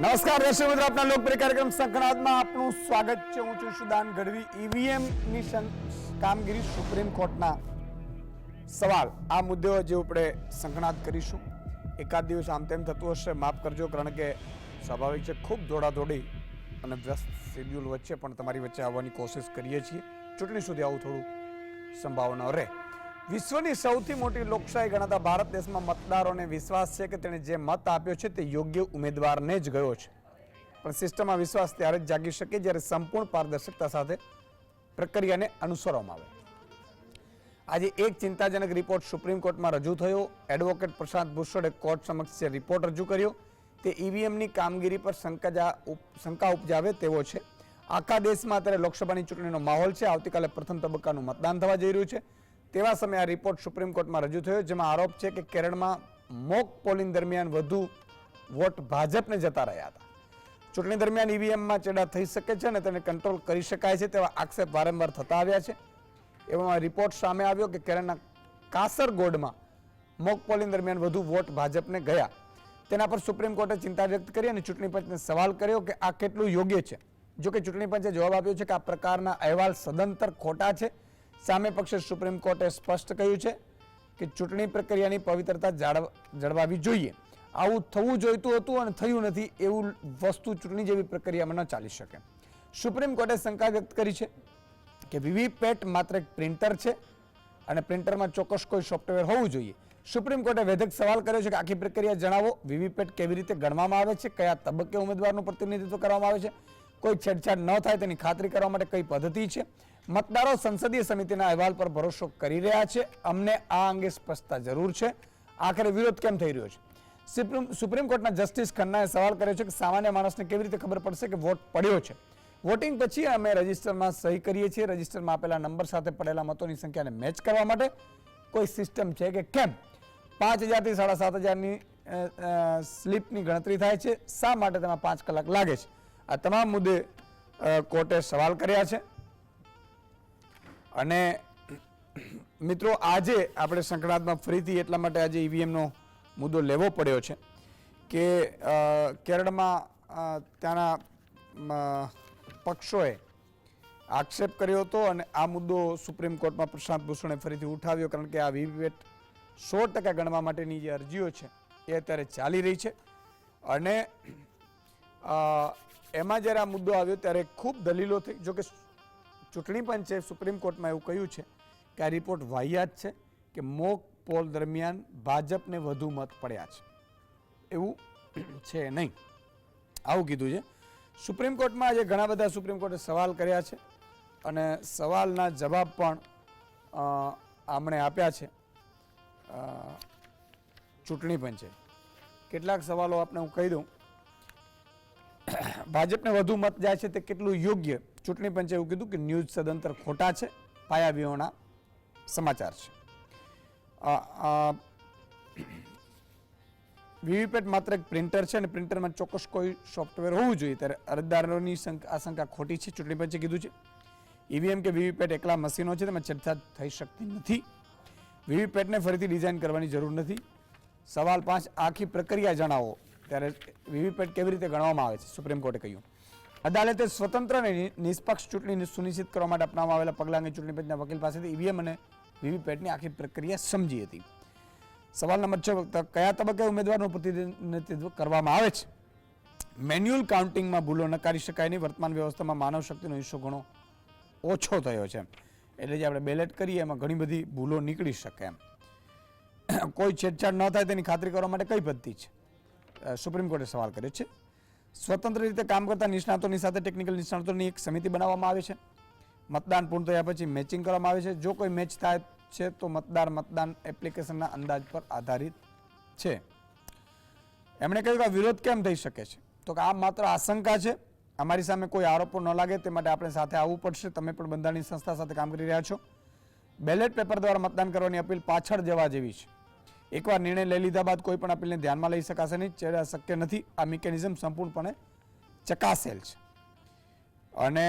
નમસ્કાર દર્શક મિત્રો, આપના લોકપ્રિય કાર્યક્રમ સંકનાદમાં આપનું સ્વાગત છે. હું છું સુદાન ગઢવી. ઈવીએમ ની કામગીરી, સુપ્રીમ કોર્ટના સવાલ, આ મુદ્દે જે આપણે સંકનાદ કરીશું. એકાદ દિવસ આમ તેમ થતું હશે, માફ કરજો, કારણ કે સ્વાભાવિક છે, ખૂબ દોડાદોડી અને વ્યસ્ત શેડ્યુલ વચ્ચે પણ તમારી વચ્ચે આવવાની કોશિશ કરીએ છીએ. ચૂંટણી સુધી આવું થોડું સંભાવના રહે. વિશ્વની સૌથી મોટી લોકશાહી ગણાતા ભારત દેશમાં મતદારોને વિશ્વાસ છે કે તેણે જે મત આપ્યો છે તે યોગ્ય ઉમેદવારને જ ગયો છે. પણ સિસ્ટમમાં વિશ્વાસ ત્યારે જ જાગી શકે જ્યારે સંપૂર્ણ પારદર્શકતા સાથે પ્રક્રિયાને અનુસરવામાં આવે. આજે એક ચિંતાજનક રિપોર્ટ સુપ્રીમ કોર્ટમાં રજૂ થયો. એડવોકેટ પ્રશાંત ભૂષણે કોર્ટ સમક્ષ જે રિપોર્ટ રજૂ કર્યો તે ઈવીએમની કામગીરી પર શંકા ઉપજાવે તેવો છે. આખા દેશમાં અત્યારે લોકસભાની ચૂંટણીનો માહોલ છે. આવતીકાલે પ્રથમ તબક્કાનું મતદાન થવા જઈ રહ્યું છે. તેવા સમયે આ રિપોર્ટ સુપ્રીમ કોર્ટમાં રજૂ થયો, જેમાં આરોપ છે કે કેરળમાં મોક પોલિંગ દરમિયાન વધુ વોટ ભાજપને જતા રહ્યા હતા. ચૂંટણી દરમિયાન ઈવીએમમાં ચેડા થઈ શકે છે અને તેને કંટ્રોલ કરી શકાય છે તેવા આક્ષેપ વારંવાર થતા આવ્યા છે. એવામાં રિપોર્ટ સામે આવ્યો કે કેરળના કાસરગોડમાં મોક પોલિંગ દરમિયાન વધુ વોટ ભાજપને ગયા. તેના પર સુપ્રીમ કોર્ટે ચિંતા વ્યક્ત કરી અને ચૂંટણી પંચને સવાલ કર્યો કે આ કેટલું યોગ્ય છે. જો કે ચૂંટણી પંચે જવાબ આપ્યો છે કે આ પ્રકારના અહેવાલ સદંતર ખોટા છે. સામે પક્ષે સુપ્રીમ કોર્ટે સ્પષ્ટ કહ્યું છે કે ચૂંટણી પ્રક્રિયાની પવિત્રતા જળવાવી જોઈએ. આવું થવું જોઈતું હતું અને થયું નથી. એવું વસ્તુ ચૂંટણી જેવી પ્રક્રિયામાં ન ચાલી શકે. સુપ્રીમ કોર્ટે શંકા વ્યક્ત કરી છે કે વીવીપેટ માત્ર એક પ્રિન્ટર છે અને પ્રિન્ટરમાં ચોક્કસ કોઈ સોફ્ટવેર હોવું જોઈએ. સુપ્રીમ કોર્ટે વેધક સવાલ કર્યો છે કે આખી પ્રક્રિયા જણાવો. વીવીપેટ કેવી રીતે ગણવામાં આવે છે, કયા તબક્કે ઉમેદવારનું પ્રતિનિધિત્વ કરવામાં આવે છે, કોઈ છેડછાડ ન થાય તેની ખાતરી કરવા માટે કઈ પદ્ધતિ છે. મતદારો સંસદીય સમિતિના અહેવાલ પર ભરોસો કરી રહ્યા છે. અમને આ અંગે સ્પષ્ટતા જરૂર છે. આખરે વિરોધ કેમ થઈ રહ્યો છે? સુપ્રીમ કોર્ટના જસ્ટિસ ખન્નાએ સવાલ કર્યો છે કે સામાન્ય માણસને કેવી રીતે ખબર પડશે કે વોટ પડ્યો છે? વોટિંગ પછી અમે રજિસ્ટરમાં સહી કરીએ છીએ. રજિસ્ટરમાં આપેલા નંબર સાથે પડેલા મતોની સંખ્યાને મેચ કરવા માટે કોઈ સિસ્ટમ છે કે કેમ? 5,000 થી 7,500 સ્લીપની ગણતરી થાય છે. શા માટે તેમાં 5 કલાક લાગે છે? આ તમામ મુદ્દે કોર્ટે સવાલ કર્યા છે. અને મિત્રો, આજે આપણે સંકળાતમાં ફરીથી એટલા માટે આજે ઈવીએમનો મુદ્દો લેવો પડ્યો છે કે કેરળમાં ત્યાંના પક્ષોએ આક્ષેપ કર્યો હતો અને આ મુદ્દો સુપ્રીમ કોર્ટમાં પ્રશાંત ભૂષણે ફરીથી ઉઠાવ્યો, કારણ કે આ વીવીપેટ 100% ગણવા માટેની જે અરજીઓ છે એ અત્યારે ચાલી રહી છે. અને એમાં જ્યારે આ મુદ્દો આવ્યો ત્યારે ખૂબ દલીલો થઈ. જોકે ચૂંટણી પંચે સુપ્રીમ કોર્ટમાં એવું કહ્યું છે કે આ રિપોર્ટ વાહિયાત છે કે મોક પોલ દરમિયાન ભાજપને વધુ મત પડ્યા છે, એવું છે નહીં, આવું કીધું છે. સુપ્રીમ કોર્ટમાં આજે ઘણા બધા સુપ્રીમ કોર્ટે સવાલ કર્યા છે અને સવાલના જવાબ પણ આમણે આપ્યા છે ચૂંટણી પંચે. કેટલાક સવાલો આપણે હું કહી દઉં. ભાજપને વધુ મત જાય છે તે કેટલું યોગ્ય? ચૂંટણી પંચે એવું કીધું કે ન્યૂઝ સદંતર ખોટા છે, પાયાવિહોણા સમાચાર છે. વીવીપેટ માત્ર એક પ્રિન્ટર છે અને પ્રિન્ટરમાં ચોક્કસ કોઈ સોફ્ટવેર હોવું જોઈએ, ત્યારે અરજદારોની આશંકા ખોટી છે, ચૂંટણી પંચે કીધું છે. ઈવીએમ કે વીવીપેટ એકલા મશીનો છે, તેમાં છેડછાડ થઈ શકતી નથી. વીવીપેટને ફરીથી ડિઝાઇન કરવાની જરૂર નથી. સવાલ 5, આખી પ્રક્રિયા જણાવો. ત્યારે વીવીપેટ કેવી રીતે ગણવામાં આવે છે? સુપ્રીમ કોર્ટે કહ્યું. અદાલતે સ્વતંત્ર અને નિષ્પક્ષ ચૂંટણી સુનિશ્ચિત કરવા માટે અપનાવવામાં આવેલા પગલા અંગે ચૂંટણી પંચના વકીલ પાસેથી ઈવીએમ અને વીવીપેટની આખી પ્રક્રિયા સમજી હતી. સવાલ નંબર 6, કયા તબક્કે ઉમેદવારનું પ્રતિનિધિત્વ કરવામાં આવે છે? મેન્યુઅલ કાઉન્ટિંગમાં ભૂલો નકારી શકાય નહીં. વર્તમાન વ્યવસ્થામાં માનવ શક્તિનો હિસ્સો ઘણો ઓછો થયો છે. એટલે જે આપણે બેલેટ કરીએ એમાં ઘણી બધી ભૂલો નીકળી શકે એમ. કોઈ છેડછાડ ન થાય તેની ખાતરી કરવા માટે કઈ પદ્ધતિ છે? સુપ્રીમ કોર્ટે સવાલ કર્યો છે. સ્વતંત્ર રીતે કામ કરતા નિષ્ણાતોની સાથે ટેકનિકલ નિષ્ણાતોની એક સમિતિ બનાવવામાં આવે છે. મતદાન પૂર્ણ થયા પછી મેચિંગ કરવામાં આવે છે. જો કોઈ મેચ થાય છે તો મતદાન એપ્લિકેશનના અંદાજ પર આધારિત છે. એમણે કહ્યું કે આ વિરોધ કેમ થઈ શકે છે? તો કે આ માત્ર આશંકા છે. અમારી સામે કોઈ આરોપો ન લાગે તે માટે આપણે સાથે આવવું પડશે. તમે પણ બંધારણની સંસ્થા સાથે કામ કરી રહ્યા છો. બેલેટ પેપર દ્વારા મતદાન કરવાની અપીલ પાછળ જવા જેવી છે. એકવાર નિર્ણય લઈ લીધા બાદ કોઈ પણ અપીલને ધ્યાનમાં લઈ શકાશે નહીં. ચેડા શક્ય નથી. આ મિકેનિઝમ સંપૂર્ણપણે ચકાસેલ છે. અને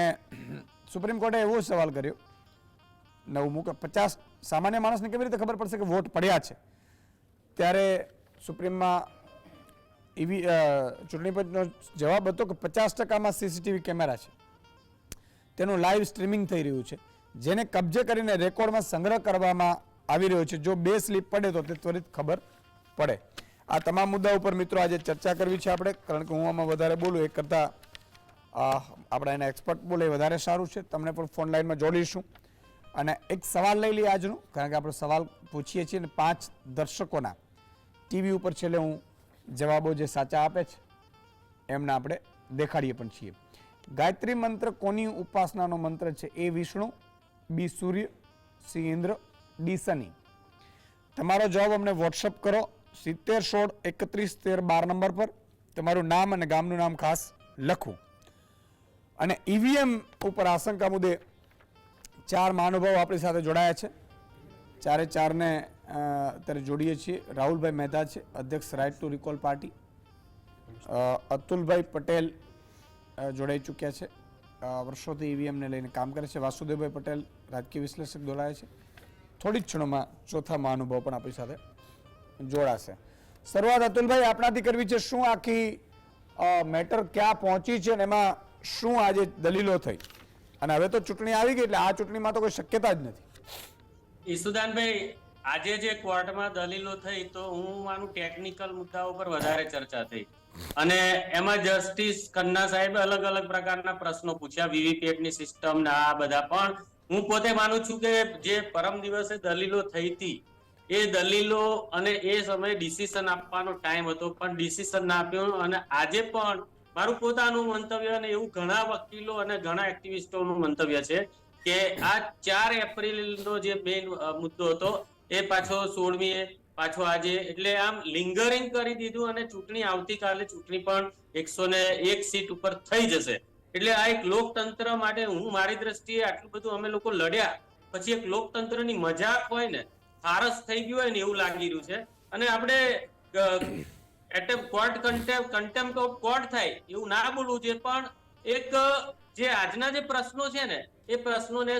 સુપ્રીમ કોર્ટે એવો સવાલ કર્યો 9મું કે 50 સામાન્ય માણસને કેવી રીતે ખબર પડશે કે વોટ પડ્યા છે? ત્યારે સુપ્રીમમાં ચૂંટણી પંચનો જવાબ હતો કે 50%માં સીસીટીવી કેમેરા છે, તેનું લાઈવ સ્ટ્રીમિંગ થઈ રહ્યું છે, જેને કબજે કરીને રેકોર્ડમાં સંગ્રહ કરવામાં આવી રહ્યો છે. જો 2 સ્લીપ પડે તો તે ત્વરિત ખબર પડે. આ તમામ મુદ્દા ઉપર મિત્રો આજે ચર્ચા કરવી છે આપણે, કારણ કે હું આમાં વધારે બોલું એ કરતાં આપણા એના એક્સપર્ટ બોલે વધારે સારું છે. તમને પણ ફોન લાઈનમાં જોડીશું અને એક સવાલ લઈ લઈએ આજનો, કારણ કે આપણે સવાલ પૂછીએ છીએ અને 5 દર્શકોના ટીવી ઉપર છેલ્લે હું જવાબો જે સાચા આપે છે એમના આપણે દેખાડીએ પણ છીએ. ગાયત્રી મંત્ર કોની ઉપાસનાનો મંત્ર છે? એ વિષ્ણુ, બી સૂર્ય, સી ઇન્દ્ર, ડી શનિ. તમારો જવાબ અમને વોટ્સઅપ કરો 70 16 31 13 12 નંબર પર. તમારું નામ અને ગામનું નામ ખાસ લખવું. અને ઈવીએમ ઉપર આશંકા મુદ્દે 4 મહાનુભાવો આપણી સાથે જોડાયા છે. ચારે ચારને અત્યારે જોડીએ છીએ. રાહુલભાઈ મહેતા છે, અધ્યક્ષ રાઇટ ટુ રિકોલ પાર્ટી. અતુલભાઈ પટેલ જોડાઈ ચૂક્યા છે, વર્ષોથી ઈવીએમને લઈને કામ કરે છે. વાસુદેવભાઈ પટેલ રાજકીય વિશ્લેષક જોડાયા છે. થોડી જ ક્ષણોમાં ચોથા મહાનુભાવ પણ આપણી સાથે જોડાશે. શરૂઆત અતુલભાઈ આપણાથી કરવી છે. શું આખી મેટર ક્યાં પહોંચી છે અને એમાં શું આજે દલીલો થઈ? અને હવે તો ચૂંટણી આવી ગઈ એટલે આ ચૂંટણીમાં તો કોઈ શક્યતા જ નથી. ઈસુદાનભાઈ, આજે જે કોર્ટમાં દલીલો થઈ તો હું માનું ટેકનિકલ મુદ્દાઓ પર વધારે ચર્ચા થઈ અને એમાં જસ્ટિસ ખન્ના સાહેબે અલગ અલગ પ્રકારના પ્રશ્નો પૂછ્યા, વીવીપીએટ ની સિસ્ટમ ના આ બધા. પણ હું પોતે માનું છું કે જે પરમ દિવસે દલીલો થઈ હતી એ દલીલો અને એ સમયે ડિસિઝન આપવાનો ટાઈમ હતો, પણ ડિસિઝન ના આપ્યો. અને આજે પણ મારું પોતાનું મંતવ્ય અને એવું ઘણા વકીલો અને ઘણા એક્ટિવિસ્ટોનું મંતવ્ય છે કે આ 4 એપ્રિલનો જે મેઇન મુદ્દો હતો એ પાછો 16મીએ પાછો આજે, એટલે આમ લિંગરિંગ કરી દીધું અને ચૂંટણી આવતીકાલે ચૂંટણી પણ 101 સીટ ઉપર થઈ જશે. એટલે આ એક લોકતંત્ર માટે હું મારી દ્રષ્ટિએ આટલું બધું અમે લોકો લડ્યા પછી એક લોકતંત્રની મજાક હોય ને, ફારસ થઈ ગયું હોય ને એવું લાગી રહ્યું છે. અને આપણે કન્ટેમ્પ્ટ ઓફ કોર્ટ થાય એવું ના બોલવું છે, પણ એક જે આજના જે પ્રશ્નો છે ને એ પ્રશ્નોને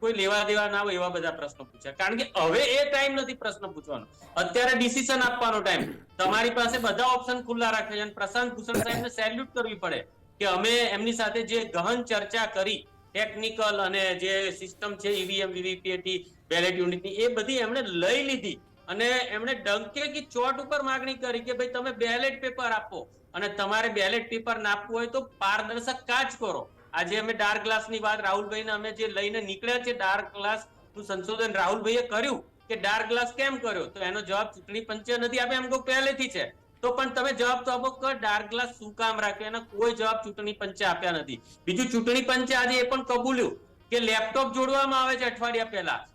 કોઈ લેવા દેવા ના હોય એવા બધા પ્રશ્નો પૂછ્યા. કારણ કે હવે એ ટાઈમ નથી પ્રશ્ન પૂછવાનો, અત્યારે ડિસિઝન આપવાનો ટાઈમ. તમારી પાસે બધા ઓપ્શન ખુલ્લા રાખે છે અને પ્રશાંત ભૂષણ સાહેબને સેલ્યુટ કરવી પડે કે અમે એમની સાથે જે ગહન ચર્ચા કરી ટેકનિકલ અને જે સિસ્ટમ છે ઈવીએમ વીવીપીએટી બેલેટ યુનિટની એ બધી એમણે લઈ લીધી અને એમણે ડંકે કી ચોટ ઉપર માંગણી કરી કે ભાઈ તમે બેલેટ પેપર આપો અને તમારે બેલેટ પેપર ના આપવું હોય તો પારદર્શક કાચ કરો. આજે અમે ડાર્ક ગ્લાસ ની વાત રાહુલભાઈને અમે જે લઈને નીકળ્યા છે, ડાર્ક ગ્લાસ નું સંશોધન રાહુલભાઈએ કર્યું કે ડાર્ક ગ્લાસ કેમ કર્યો, તો એનો જવાબ ચૂંટણી પંચે નથી આપ્યો, એમ તો પહેલેથી છે. તો પણ તમે જવાબ તો આપો કે ડાર્ક ગ્લાસ શું કામ રાખ્યો, એનો કોઈ જવાબ ચૂંટણી પંચે આપ્યા નથી. બીજું, ચૂંટણી પંચે આજે એ પણ કબૂલ્યું કે લેપટોપ જોડવામાં આવે છે અઠવાડિયા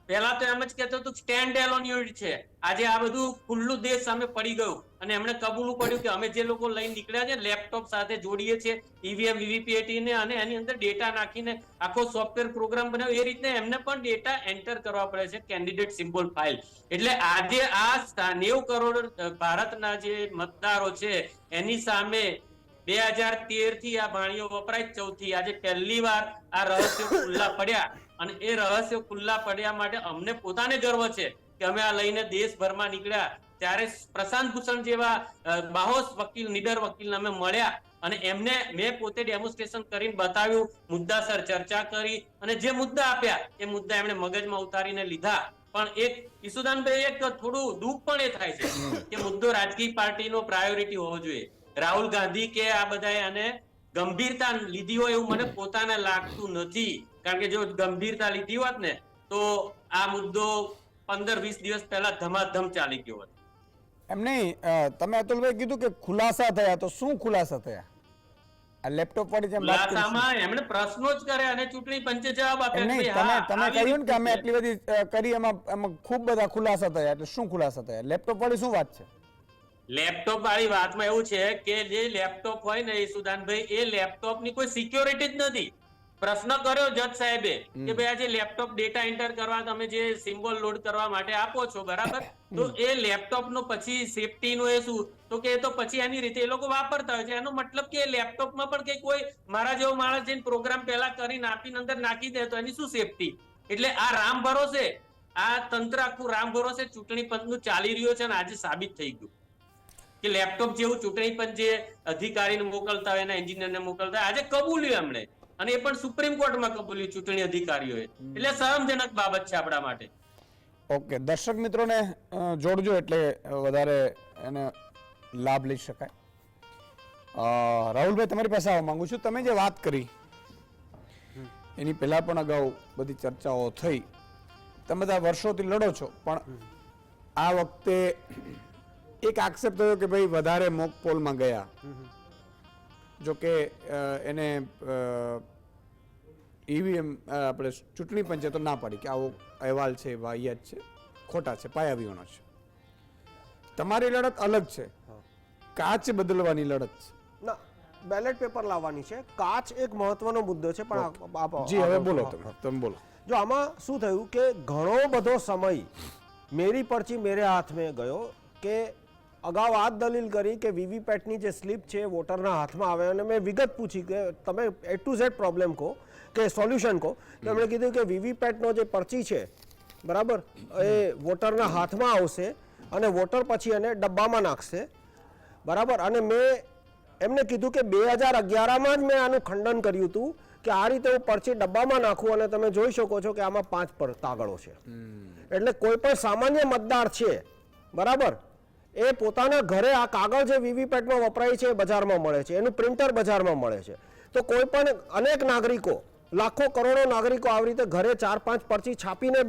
પહેલા તો એમ જ કહેતો હતો સ્ટેન્ડ એલોન યુનિટ છે. આજે આ બધું ખુલ્લું દેશ સામે પડી ગયું અને એમણે કબૂલવું પડ્યું કે અમે જે લોકો લઈને નીકળ્યા છે લેપટોપ સાથે જોડીએ છીએ ઈવીએમ વીવીપીએટી ને અને એની અંદર ડેટા નાખીને આખો સોફ્ટવેર પ્રોગ્રામ બનાવ્યો. એ રીતે એમને પણ ડેટા એન્ટર કરવા પડે છે, કેન્ડિડેટ સિમ્બોલ ફાઇલ. એટલે આજે આ 90 કરોડ ભારતના જે મતદારો છે એની સામે 2013 થી આ ભાણીઓ વપરાય 14થી આજે પહેલી વાર આ રહસ્યો ખુલ્લા પડ્યા અને એ રહસ્યો ખુલ્લા પડ્યા માટે અમને પોતાને ગર્વ છે કે અમે આ લઈને દેશભરમાં નીકળ્યા. ત્યારે પ્રશાંત ભૂષણ જેવા બાહોશ વકીલ, નીડર વકીલને અમે મળ્યા અને એમને મેં પોતે ડેમોન્સ્ટ્રેશન કરીને બતાવ્યું, મુદ્દાસર ચર્ચા કરી અને જે મુદ્દા આપ્યા એ મુદ્દા એમણે મગજમાં ઉતારીને લીધા. પણ એક ઈસુદાનભાઈ એક થોડું દુઃખ પણ એ થાય છે કે મુદ્દો રાજકીય પાર્ટીનો પ્રાયોરિટી હોવો જોઈએ. રાહુલ ગાંધી કે આ બધાએ આને ગંભીરતા લીધી હોય એવું મને પોતાને લાગતું નથી. કારણ કે જો ગંભીરતા લીધી હોત ને તો આ મુદ્દો 15-20 દિવસ પહેલા ધમાધમ ચાલી ગયો હોત. એમ નહીં, તમે અતુલભાઈ કીધું કે ખુલાસા થયા, તો શું ખુલાસા થયા? આ લેપટોપ વાળી જેમ વાત કરી, ખુલાસામાં એમણે પ્રશ્નો જ કર્યા અને ચૂંટણી પંચે જવાબ આપ્યો. તમે કહ્યું ને કે અમે આટલી બધી કરી, એમાં ખૂબ બધા ખુલાસા થયા, એટલે શું ખુલાસા થયા? લેપટોપ વાળી શું વાત છે? લેપટોપ વાળી વાતમાં એવું છે કે જે લેપટોપ હોય ને ઈસુદાનભાઈ, એ લેપટોપ ની કોઈ સિક્યોરિટી જ નથી. પ્રશ્ન કર્યો જજ સાહેબે કે ભાઈ આ જે લેપટોપ ડેટા એન્ટર કરવા તમે જે સિમ્બોલ લોડ કરવા માટે આપો છો, બરાબર, તો એ લેપટોપ નો પછી સેફટી નું એ શું, તો કે તો પછી એની રીતે એ લોકો વાપરતા હોય છે. એનો મતલબ કે લેપટોપમાં પણ કે કોઈ મારા જેવો માણસ જઈને પ્રોગ્રામ પહેલા કરીને આપીને અંદર નાખી દે તો એની શું સેફટી? એટલે આ રામ ભરોસે, આ તંત્ર આખું રામ ભરોસે ચૂંટણી પંચનું ચાલી રહ્યો છે અને આજે સાબિત થઈ ગયું કે લેપટોપ જેવું ચૂંટણી પંચ જે અધિકારીને મોકલતા હોય એના એન્જિનિયરને મોકલતા હોય, આજે કબૂલ્યું એમણે, અને એ પણ સુપ્રીમ કોર્ટમાં કબૂલ્યું ચૂંટણી અધિકારીઓએ. એટલે શરમજનક બાબત છે આપણા માટે. ઓકે, દર્શક મિત્રોને જોડજો એટલે વધારે એને લાભ લઈ શકાય. રાહુલભાઈ, તમારી પાસે આવવા માંગુ છું. તમે જે વાત કરી એની પહેલા પણ અગાઉ બધી ચર્ચાઓ થઈ. તમે બધા વર્ષોથી લડો છો, પણ આ વખતે એક આક્ષેપ થયો કે ભાઈ વધારે મોક પોલમાં ગયા. જો કે એને ઈવીએમ આપણે ચૂંટણી પંચે તો ના પાડી કે આવો અહેવાલ છે, વાહિયાત છે, ખોટા છે, પાયાવિહોણો છે. તમારી લડત અલગ છે, કાચ બદલવાની લડત છે. ના, બેલેટ પેપર લાવવાની છે. કાચ એક મહત્વનો મુદ્દો છે, પણ જી હવે બોલો, તમે બોલો. જો આમાં શું થયું કે ઘણો બધો સમય મેરી પરચી મેરે હાથ મેં ગયો કે અગાઉ આ દલીલ કરી કે વીવીપેટની જે સ્લીપ છે વોટરના હાથમાં આવે, અને મેં વિગત પૂછી કે તમે A to Z પ્રોબ્લેમ કહો કે સોલ્યુશન કહો. તો એમણે કીધું કે વીવીપેટનો જે પરચી છે, બરાબર, એ વોટરના હાથમાં આવશે અને વોટર પછી એને ડબ્બામાં નાખશે, બરાબર. અને મેં એમને કીધું કે 2011માં જ મેં આનું ખંડન કર્યું હતું કે આ રીતે હું પરચી ડબ્બામાં નાખું, અને તમે જોઈ શકો છો કે આમાં 5 કાગળો છે. એટલે કોઈ પણ સામાન્ય મતદાર છે, બરાબર, એ પોતાના ઘરે આ કાગળ જે વીવીપેટમાં વપરાય છે એ બજારમાં મળે છે, એનું પ્રિન્ટર બજારમાં મળે છે. તો કોઈ પણ અનેક નાગરિકો, લાખો કરોડો નાગરિકો આવી રીતે ઘરે 4-5 પરચી છાપીને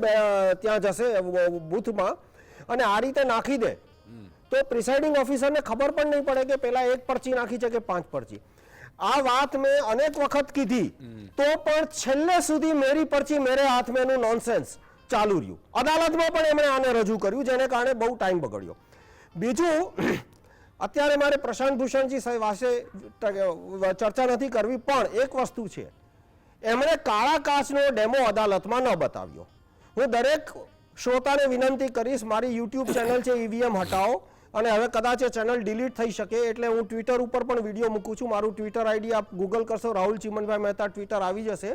ત્યાં જશે બૂથમાં અને આ રીતે નાખી દે, તો પ્રિસાઇડિંગ ઓફિસરને ખબર પણ નહીં પડે કે પેલા 1 પરચી નાખી છે કે 5 પરચી. આ વાત મેં અનેક વખત કીધી, તો પણ છેલ્લે સુધી મેરી પરચી મેરે હાથ મેંનું નોનસેન્સ ચાલુ રહ્યું. અદાલતમાં પણ એમણે આને રજૂ કર્યું, જેને કારણે બહુ ટાઈમ બગડ્યો. બીજું, અત્યારે મારે પ્રશાંત ભૂષણજી પાસે ચર્ચા નથી કરવી, પણ એક વસ્તુ છે, એમણે કાળા કાચનો ડેમો અદાલતમાં ન બતાવ્યો. હું દરેક શ્રોતાને વિનંતી કરીશ, મારી યુટ્યુબ ચેનલ છે ઈવીએમ હટાવો, અને હવે કદાચ એ ચેનલ ડિલીટ થઈ શકે એટલે હું ટ્વિટર ઉપર પણ વિડીયો મૂકું છું. મારું ટ્વિટર આઈડી આપ ગૂગલ કરશો, રાહુલ ચિમનભાઈ મહેતા ટ્વિટર આવી જશે.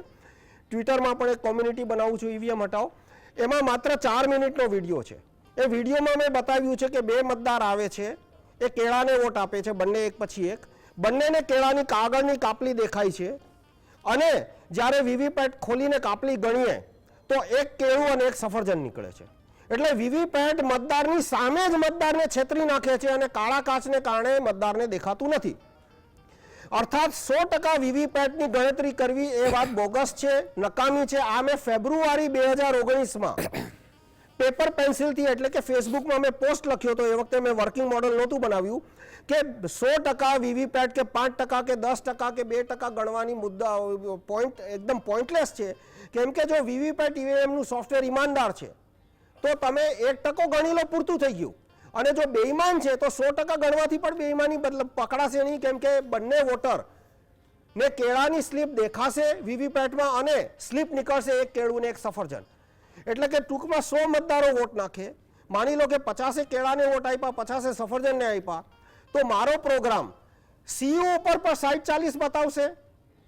ટ્વિટરમાં પણ એક કોમ્યુનિટી બનાવું છું ઈવીએમ હટાવો. એમાં માત્ર 4 મિનિટનો વિડીયો છે. એ વિડીયોમાં મેં બતાવ્યું છે કે 2 મતદાર આવે છે, એ કેળાને વોટ આપે છે, બંને એક પછી એક. બંનેને કેળાની કાગળની કાપલી દેખાય છે, અને જ્યારે વીવીપેટ ખોલીને કાપલી ગણીએ તો એક કેળું અને એક સફરજન નીકળે છે. એટલે વીવીપેટ મતદારની સામે જ મતદારને છેતરી નાખે છે, અને કાળા કાચને કારણે મતદારને દેખાતું નથી. અર્થાત 100% વીવીપેટની ગણતરી કરવી એ વાત બોગસ છે, નકામી છે. આ મેં ફેબ્રુઆરી 2019માં પેપર પેન્સિલથી, એટલે કે ફેસબુકમાં મેં પોસ્ટ લખ્યો હતો. એ વખતે મેં વર્કિંગ મોડલ નહોતું બનાવ્યું કે 100% વીવીપેટ કે 5% કે 10% કે 2% ગણવાની મુદ્દા પોઈન્ટ એકદમ પોઈન્ટલેસ છે. કેમ કે જો વીવીપેટ ઈવીએમનું સોફ્ટવેર ઈમાનદાર છે તો તમે 1% ગણી લો, પૂરતું થઈ ગયું. અને જો બેઈમાન છે તો 100% ગણવાથી પણ બેઈમાની પકડાશે નહીં, કેમ કે બંને વોટર ને કેળાની સ્લીપ દેખાશે વીવીપેટમાં, અને સ્લીપ નીકળશે એક કેળું ને એક સફરજન. એટલે કે ટૂંકમાં 100 મતદારો વોટ નાખે, માની લો કે 50 કેળાને વોટ આપ્યા, 50 સફરજનને આપ્યા, તો મારો પ્રોગ્રામ સીયુ ઉપર પણ 60-40 બતાવશે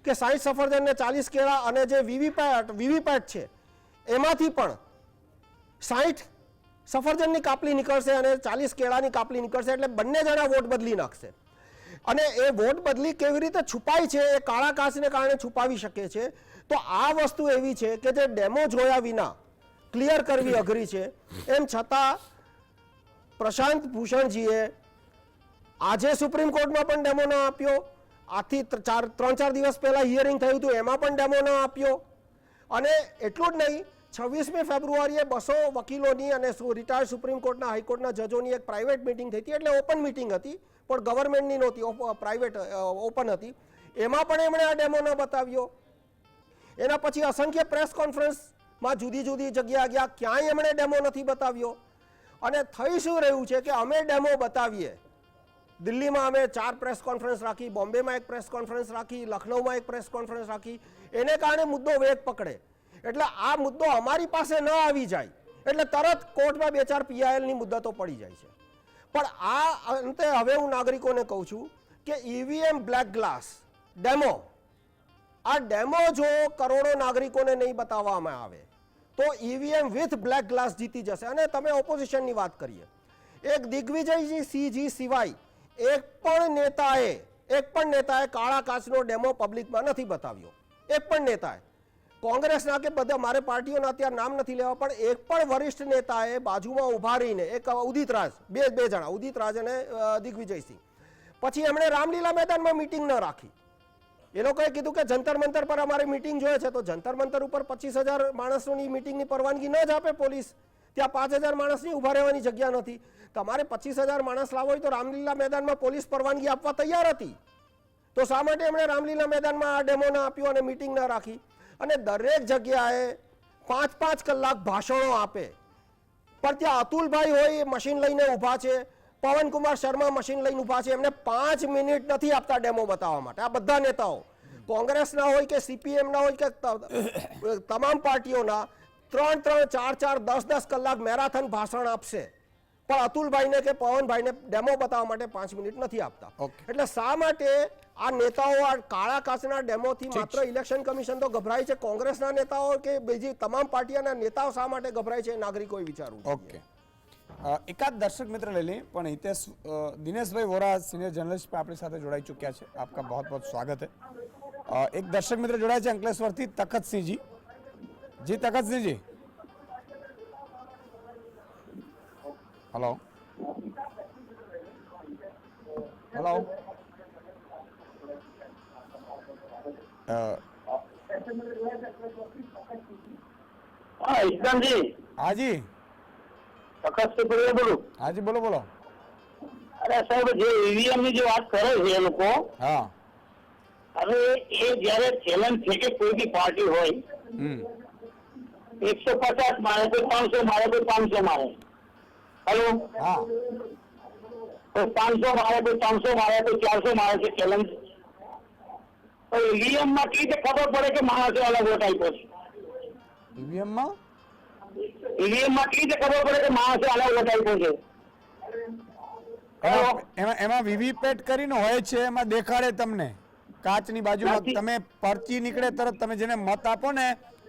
કે 60 સફરજન ને 40 કેળા, અને જે વીવીપેટ છે એમાંથી પણ 60 સફરજનની કાપલી નીકળશે અને 40 કેળાની કાપલી નીકળશે. એટલે બંને જણા વોટ બદલી નાખશે. અને એ વોટ બદલી કેવી રીતે છુપાય છે, એ કાળા કાચને કારણે છુપાવી શકે છે. તો આ વસ્તુ એવી છે કે જે ડેમો જોયા વિના ક્લિયર કરવી અઘરી છે. એમ છતાં પ્રશાંત ભૂષણજીએ આજે સુપ્રીમ કોર્ટમાં પણ ડેમો ન આપ્યો, આથી 3-4 દિવસ પહેલા હિયરિંગ થયું હતું એમાં પણ ડેમો ન આપ્યો. અને એટલું જ નહીં, 26મી ફેબ્રુઆરીએ 200 વકીલોની અને રિટાયર્ડ સુપ્રીમ કોર્ટના હાઈકોર્ટના જજોની એક પ્રાઇવેટ મિટિંગ થઈ હતી. એટલે ઓપન મિટિંગ હતી, પણ ગવર્મેન્ટની નહોતી, પ્રાઇવેટ ઓપન હતી. એમાં પણ એમણે આ ડેમો ન બતાવ્યો. એના પછી અસંખ્ય પ્રેસ કોન્ફરન્સમાં જુદી જુદી જગ્યા ગયા, ક્યાંય એમણે ડેમો નથી બતાવ્યો. અને થઈ શું રહ્યું છે કે અમે ડેમો બતાવીએ, દિલ્હીમાં અમે 4 પ્રેસ કોન્ફરન્સ રાખી, બોમ્બેમાં એક પ્રેસ કોન્ફરન્સ રાખી, લખનૌમાં એક પ્રેસ કોન્ફરન્સ રાખી, એને કારણે મુદ્દો વેગ પકડે. એટલે આ મુદ્દો અમારી પાસે ન આવી જાય એટલે તરત કોર્ટમાં 2-4 PILની મુદ્દતો પડી જાય છે. પણ આ અંતે હવે હું નાગરિકોને કહું છું કે ઈવીએમ બ્લેક ગ્લાસ ડેમો, આ ડેમો જો કરોડો નાગરિકોને નહીં બતાવવામાં આવે તો ઈવીએમ વિથ બ્લેક ગ્લાસ જીતી જશે. અને તમે ઓપોઝિશનની વાત કરીએ, એક દિગ્વિજયજી સિંહજી સિવાય એક પણ નેતાએ કાળા કાચનો ડેમો પબ્લિકમાં નથી બતાવ્યો. એક પણ નેતાએ, કોંગ્રેસના કે બધા, મારે પાર્ટીઓના અત્યારે નામ નથી લેવા, પણ એક પણ વરિષ્ઠ નેતાએ બાજુમાં ઊભા રહીને, એક ઉદિત રાજ, બે જણા, ઉદિત રાજ અને દિગ્વિજયસિંહ, પછી એમણે રામલીલા મેદાનમાં મીટિંગ ન રાખી. એ લોકોએ કીધું કે જંતર મંતર પર અમારે મીટિંગ જોઈએ છે, તો જંતર મંતર ઉપર 25,000 માણસોની મીટિંગની પરવાનગી ન જ આપે પોલીસ. ત્યાં 5,000 માણસની ઊભા રહેવાની જગ્યા નથી. તમારે 25,000 માણસ લાવો હોય તો રામલીલા મેદાનમાં પોલીસ પરવાનગી આપવા તૈયાર હતી. તો શા માટે એમણે રામલીલા મેદાનમાં આ ડેમો ના આપ્યો અને મીટિંગ ના રાખી? અને દરેક જગ્યાએ 5-5 કલાક ભાષણો આપે, પણ ત્યાં અતુલભાઈ હોય એ મશીન લઈને ઊભા છે, પવનકુમાર શર્મા મશીન લઈને ઊભા છે, એમને 5 મિનિટ નથી આપતા ડેમો બતાવવા માટે. આ બધા નેતાઓ, કોંગ્રેસના હોય કે સીપીએમના હોય કે તમામ પાર્ટીઓના, 3-3, 4-4, 10-10 કલાક મેરાથન ભાષણ આપશે, પણ અતુલભાઈને કે પવનભાઈને ડેમો બતાવવા માટે 5 મિનિટ નથી આપતા. એટલે શા માટે આ નેતાઓ આ કાળા કાચના ડેમોથી માત્ર ઇલેક્શન કમિશન તો ગભરાય છે, કોંગ્રેસના નેતાઓ કે બીજી તમામ પાર્ટીઓના નેતાઓ શા માટે ગભરાય છે, નાગરિકોએ વિચારવું. ઓકે, એકાદ દર્શક મિત્ર લઈ લે, પણ હિતેશ દિનેશભાઈ વોરા સિનિયર જર્નલિસ્ટ પણ આપણી સાથે જોડાઈ ચૂક્યા છે. આપકા बहुत बहुत स्वागत है. એક દર્શક મિત્ર જોડાય છે અંકલેશ્વરથી, તખતસિંહજી. જી તખતસિંહજી, હેલો હેલો. હા, ઇસ્લામજી. હાજી બોલું. હાજી, બોલો બોલો. અરે સાહેબ, જે ઈવીએમ ની જે વાત કરે છે એ લોકો, હા, હવે એ જયારે ચેલેન્જ છે કે કોઈ બી પાર્ટી હોય, 150 મારે, કોઈ 300 મારે, કોઈ 500 મારે. હેલો, હા, કોઈ 500 મારે, કોઈ 300 મારે, કોઈ 400 મારે છે ચેલેન્જ. તો ઈવીએમ માં કઈ રીતે ખબર પડે કે માણસે અલગ વોટ આપ્યો છે? ઈવીએમ માં કઈ રીતે ખબર પડે કે માણસે અલગ વોટ આપ્યો છે? એમાં વીવીપેટ કરીને હોય છે, એમાં દેખાડે તમને કાચની બાજુમાં. નથી. તમે પરચી નીકળે તરત તમે જેને મત આપો ને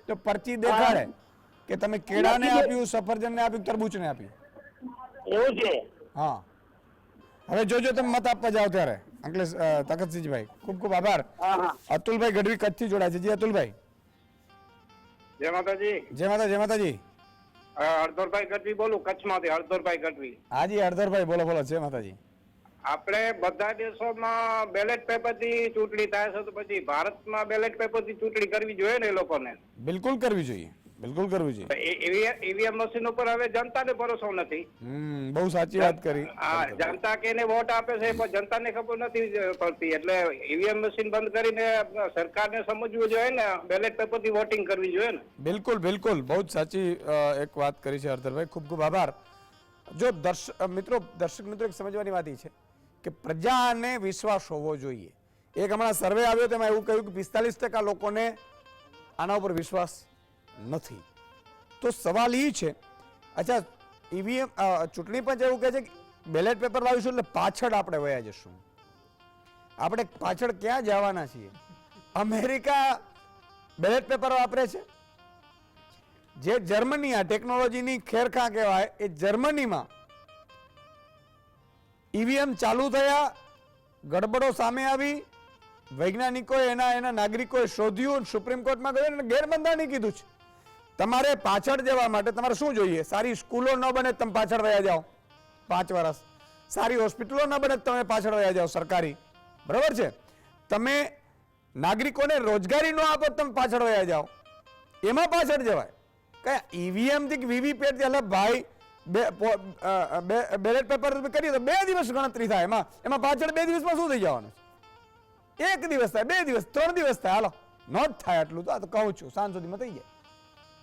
તો પરચી દેખાડે કે તમે કેળાને નથી. આપ્યું, સફરજનને આપ્યું, તરબૂચને આપી. એવું છે? હા, હવે જોજો તમે મત આપવા જાઓ ત્યારે. અંકલેશ તખતસિંહભાઈ, ખૂબ ખૂબ આભાર. હા હા. અતુલભાઈ ગઢવી કચ્છથી જોડાય છે. જી અતુલભાઈ. જય માતાજી. જય માતા, જય માતાજી. હળધરભાઈ ગઢવી બોલું, કચ્છમાંથી. હળધરભાઈ ગઢવી. હાજી હળધરભાઈ, બોલો બોલો. જય માતાજી. આપણે બધા દેશોમાં બેલેટ પેપરથી ચૂંટણી થાય છે, તો પછી ભારતમાં બેલેટ પેપરથી ચૂંટણી કરવી જોઈએ ને એ લોકોને? બિલકુલ કરવી જોઈએ, બિલકુલ કરવી જોઈએ. ઈવીએમ મશીન ઉપર હવે જનતાને ભરોસો નથી. બહુ સાચી વાત કરી. હા, જનતા કેને વોટ આપે છે પણ જનતાને ખબર નથી પડતી. એટલે ઈવીએમ મશીન બંધ કરીને સરકારને સમજવું જોઈએ ને, બેલેટ પેપરથી વોટિંગ કરવી જોઈએ ને. બિલકુલ બિલકુલ, બહુ જ સાચી એક વાત કરી છે હળધરભાઈ, ખૂબ ખૂબ આભાર. જો દર્શક મિત્રો એક સમજવાની વાત એ છે કે પ્રજાને વિશ્વાસ હોવો જોઈએ. એક હમણાં સર્વે આવ્યો તેમાં એવું કહ્યું કે 45% લોકોને આના ઉપર વિશ્વાસ નથી. તો સવાલ એ છે, અચ્છા ઈવીએમ ચૂંટણી પંચ એવું કહે છે કે બેલેટ પેપર લાવીશું એટલે પાછળ આપણે વયા જશું. આપણે પાછળ ક્યાં જવાના છીએ? અમેરિકા બેલેટ પેપર વાપરે છે. જે જર્મની આ ટેકનોલોજીની ખેરખા કહેવાય, એ જર્મનીમાં ઈવીએમ ચાલુ થયા, ગડબડો સામે આવી, વૈજ્ઞાનિકોએ એના નાગરિકોએ શોધ્યું, સુપ્રીમ કોર્ટમાં ગયું અને ગેરબંધારણી કીધું છે. તમારે પાછળ જવા માટે તમારે શું જોઈએ? સારી સ્કૂલો ન બને તમે પાછળ વયા જાઓ 5 વર્ષ, સારી હોસ્પિટલો ન બને તમે પાછળ વયા જાઓ સરકારી, બરાબર છે? તમે નાગરિકોને રોજગારી ન આપો તમે પાછળ વયા જાઓ, એમાં પાછળ જવાય. કયા ઈવીએમ થી વીવીપેટ થી? એટલે ભાઈ બેલેટ પેપર કરીએ તો 2 દિવસ ગણતરી થાય, એમાં પાછળ 2 દિવસમાં શું થઈ જવાનું છે? 1 દિવસ થાય, 2 દિવસ, 3 દિવસ થાય. હાલો નોટ થાય આટલું તો, આ તો કહું છું સાંજ સુધીમાં થઈ જાય.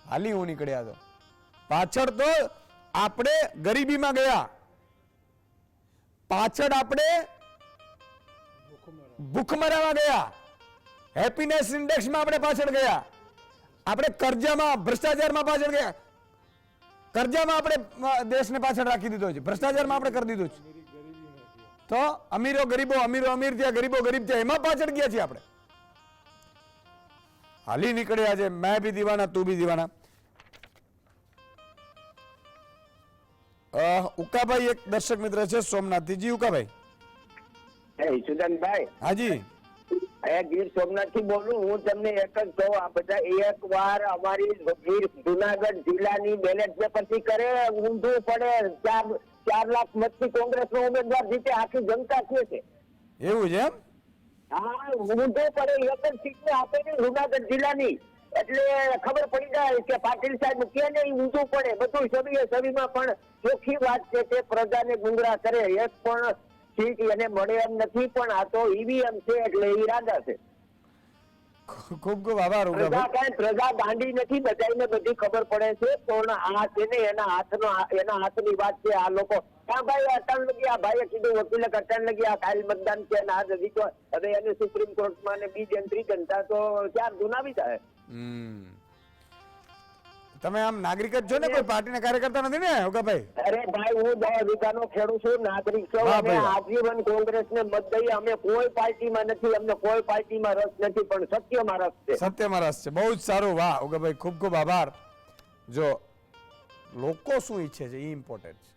હાલી હું નીકળ્યા તો પાછળ તો આપણે ગરીબીમાં ગયા, પાછળ આપણે ભૂખમરામાં ગયા, હેપીનેસ ઇન્ડેક્સમાં આપણે પાછળ ગયા, આપણે કર્જામાં ભ્રષ્ટાચારમાં પાછળ ગયા. કર્જામાં આપણે દેશને પાછળ રાખી દીધો છે, ભ્રષ્ટાચારમાં આપણે કરી દીધું છે. તો અમીરો ગરીબો, અમીરો અમીર થયા, ગરીબો ગરીબ થયા, એમાં પાછળ ગયા છીએ આપણે. હાલી નીકળ્યા છે. મેં ભી દીવાના, તું ભી દીવાના. ઉકાભાઈ એક દર્શક મિત્ર છે સોમનાથથી. જી ઉકાભાઈ. ઈશુદાનભાઈ, હાજી ગીર સોમનાથ થી બોલું. હું તમને એક જ કહું, આ બધા એક વાર અમારી ગીર જુનાગઢ જિલ્લાની બેલેટ પેપર થી કરે ઊંધું પડે. 4 લાખ મતથી કોંગ્રેસ નો ઉમેદવાર જીતે, આખી જનતા કહે છે. એવું છે એમ? હા, ઊંધું પડે. એક જ સીટ ને આપે ને જુનાગઢ જિલ્લાની, એટલે ખબર પડી જાય કે પાટીલ સાહેબ કે નહીં ઊંધું પડે. બધું સભીમાં પણ ચોખ્ખી વાત છે કે પ્રજાને ગુંગરા કરે. એક પણ સીટ એને મળે એમ નથી, પણ આ તો ઈવીએમ છે એટલે ઈરાદા છે. ખૂબ ખૂબ આભાર ઉગાભાઈ. પ્રજા ગાંડી નથી, બધાને બધી ખબર પડે છે. પણ આ છે ને એના હાથની વાત છે. આ લોકો ક્યાં ભાઈ અટાણ લગી, આ ભાઈએ કીધું વકીલે અટાણ લગી, આ કાલ મતદાન છે ને આ જીતો, હવે એને સુપ્રીમ કોર્ટમાં ને બીજી એન્ટ્રી જનતા તો ક્યાં જુનાવી જાય. તમે આમ નાગરિક જ છો ને, કોઈ પાર્ટીના કાર્યકર્તા નથી ને ઉગાભાઈ? અરે ભાઈ, હું 10 વીઘાનો ખેડૂત છું, નાગરિક છું, વાહ અને ભાઈ વાહ. આજીવન કોંગ્રેસને મત દઈએ. અમે કોઈ પાર્ટીમાં નથી, અમને કોઈ પાર્ટીમાં રસ નથી, પણ સત્યમાં રસ છે. સત્યમાં રસ છે. બહુ જ સારું. વાહ ઉગાભાઈ, ખૂબ ખૂબ આભાર. જો લોકો શું ઈચ્છે છે એ ઇમ્પોર્ટન્ટ છે.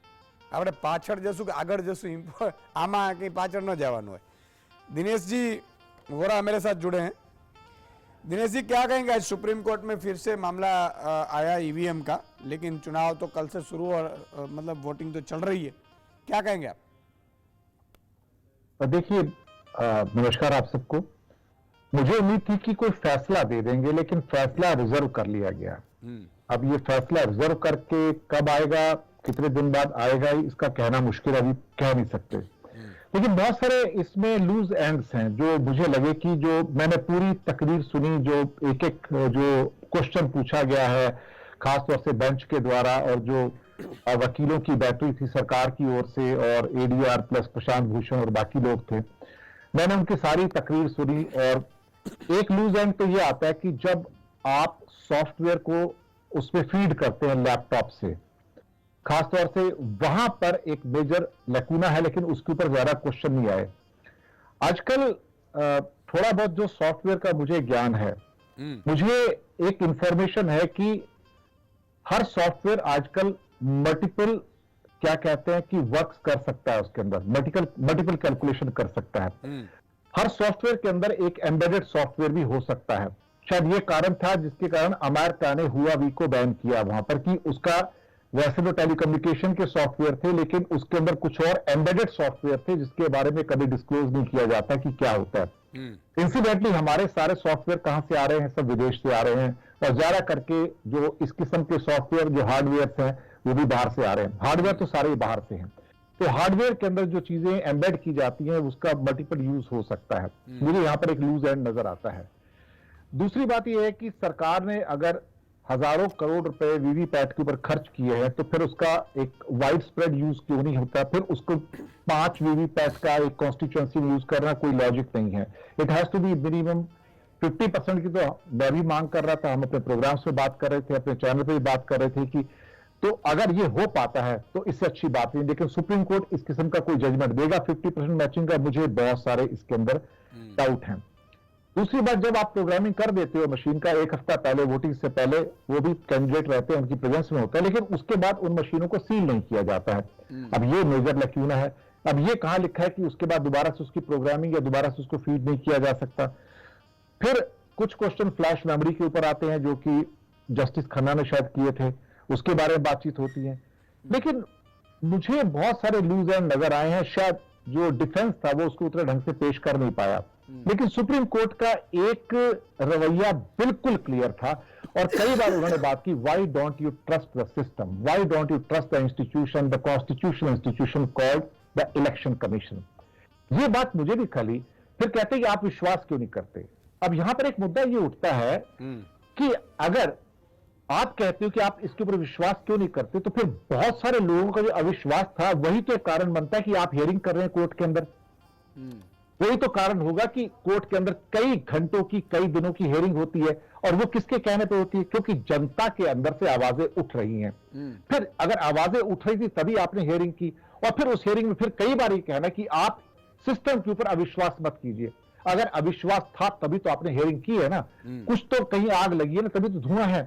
આપણે પાછળ જશું કે આગળ જશું, આમાં કहीं પાછળ ન જવાનું હોય. दिनेश जी वोरा मेरे साथ जुड़े हैं. दिनेश जी, क्या कहेंगे? आज सुप्रीम कोर्ट में फिर से मामला आया ईवीएम का, लेकिन चुनाव तो कल से शुरू और मतलब वोटिंग तो चल रही है, क्या कहेंगे आप? देखिए, नमस्कार आप सबको. मुझे उम्मीद थी कि कोई फैसला दे देंगे, लेकिन फैसला रिजर्व कर लिया गया. अब ये फैसला रिजर्व करके कब आएगा, कितने दिन बाद आएगा, इसका कहना मुश्किल, अभी कह नहीं सकते. लेकिन बहुत सारे इसमें लूज एंड्स हैं जो मुझे लगे कि जो मैंने पूरी तकरीर सुनी, जो एक एक जो क्वेश्चन पूछा गया है खासतौर से बेंच के द्वारा, और जो वकीलों की बैठक थी सरकार की ओर से, और एडीआर प्लस प्रशांत भूषण और बाकी लोग थे, मैंने उनकी सारी तकरीर सुनी. और एक लूज एंड तो ये आता है कि जब आप सॉफ्टवेयर को उसमें फीड करते हैं लैपटॉप से, खासतौर से वहां पर एक मेजर लैकूना है, लेकिन उसके ऊपर ज्यादा क्वेश्चन नहीं आए. आजकल थोड़ा बहुत जो सॉफ्टवेयर का मुझे ज्ञान है, मुझे एक इंफॉर्मेशन है कि हर सॉफ्टवेयर आजकल मल्टीपल क्या कहते हैं कि वर्क्स कर सकता है, उसके अंदर मल्टीपल कैलकुलेशन कर सकता है. हर सॉफ्टवेयर के अंदर एक एम्बेडेड सॉफ्टवेयर भी हो सकता है. शायद ये कारण था जिसके कारण अमेरिका ने हुआवी को बैन किया वहां पर, कि उसका वैसे तो टेलीकम्युनिकेशन के सॉफ्टवेयर थे, लेकिन उसके अंदर कुछ और एम्बेडेड सॉफ्टवेयर थे जिसके बारे में कभी डिस्क्लोज नहीं किया जाता कि क्या होता है. इंसिडेंटली हमारे सारे सॉफ्टवेयर कहां से आ रहे हैं? सब विदेश से आ रहे हैं, और ज्यादा करके जो इस किस्म के सॉफ्टवेयर जो हार्डवेयर हैं वो भी बाहर से आ रहे हैं. हार्डवेयर तो सारे बाहर से हैं. तो हार्डवेयर के अंदर जो चीजें एम्बेड की जाती हैं उसका मल्टीपल यूज हो सकता है. मुझे यहां पर एक लूज एंड नजर आता है. दूसरी बात यह है कि सरकार ने अगर हजारों करोड़ रुपए वीवीपैट के ऊपर खर्च किए हैं, तो फिर उसका एक वाइड स्प्रेड यूज क्यों नहीं होता? फिर उसको 5 वीवीपैट का एक कॉन्स्टिट्यूएंसी में यूज करना कोई लॉजिक नहीं है. It has to be minimum 50% की. तो मैं भी मांग कर रहा था, हम अपने प्रोग्राम्स में बात कर रहे थे, अपने चैनल पे भी बात कर रहे थे कि तो अगर ये हो पाता है तो इससे अच्छी बात नहीं. लेकिन सुप्रीम कोर्ट इस किस्म का कोई जजमेंट देगा 50% मैचिंग का, मुझे बहुत सारे इसके अंदर डाउट हैं. दूसरी बात, जब आप प्रोग्रामिंग कर देते हो मशीन का 1 हफ्ता पहले, वोटिंग से पहले, वो भी कैंडिडेट रहते हैं, उनकी प्रेजेंस में होता है, लेकिन उसके बाद उन मशीनों को सील नहीं किया जाता है. अब ये मेजर लैक्यूना है. अब ये कहां लिखा है कि उसके बाद दोबारा से उसकी प्रोग्रामिंग या दोबारा से उसको फीड नहीं किया जा सकता? फिर कुछ क्वेश्चन फ्लैश मेमोरी के ऊपर आते हैं, जो कि जस्टिस खन्ना ने शायद किए थे, उसके बारे में बातचीत होती है. लेकिन मुझे बहुत सारे लूज एंड नजर आए हैं. शायद जो डिफेंस था वो उसको उतने ढंग से पेश कर नहीं पाया, लेकिन सुप्रीम कोर्ट का एक रवैया बिल्कुल क्लियर था. और कई बार उन्होंने बात की, why don't you trust the system, why don't you trust the institution, the constitutional institution called the election commission. ये बात मुझे भी खली. फिर कहते हैं कि आप विश्वास क्यों नहीं करते? अब यहां पर एक मुद्दा ये उठता है कि अगर आप कहते हो कि आप इसके ऊपर विश्वास क्यों नहीं करते, तो फिर बहुत सारे लोगों का जो अविश्वास था वही तो एक कारण बनता है कि आप हियरिंग कर रहे हैं कोर्ट के अंदर. वही तो कारण होगा कि कोर्ट के अंदर कई घंटों की, कई दिनों की हियरिंग होती है, और वो किसके कहने पे होती है? क्योंकि जनता के अंदर से आवाजें उठ रही हैं. फिर अगर आवाजें उठ रही थी तभी आपने हियरिंग की, और फिर उस हियरिंग में फिर कई बार ये कहना कि आप सिस्टम के ऊपर अविश्वास मत कीजिए. अगर अविश्वास था तभी तो आपने हियरिंग की है ना. कुछ तो कहीं आग लगी है ना, तभी तो धुआं है.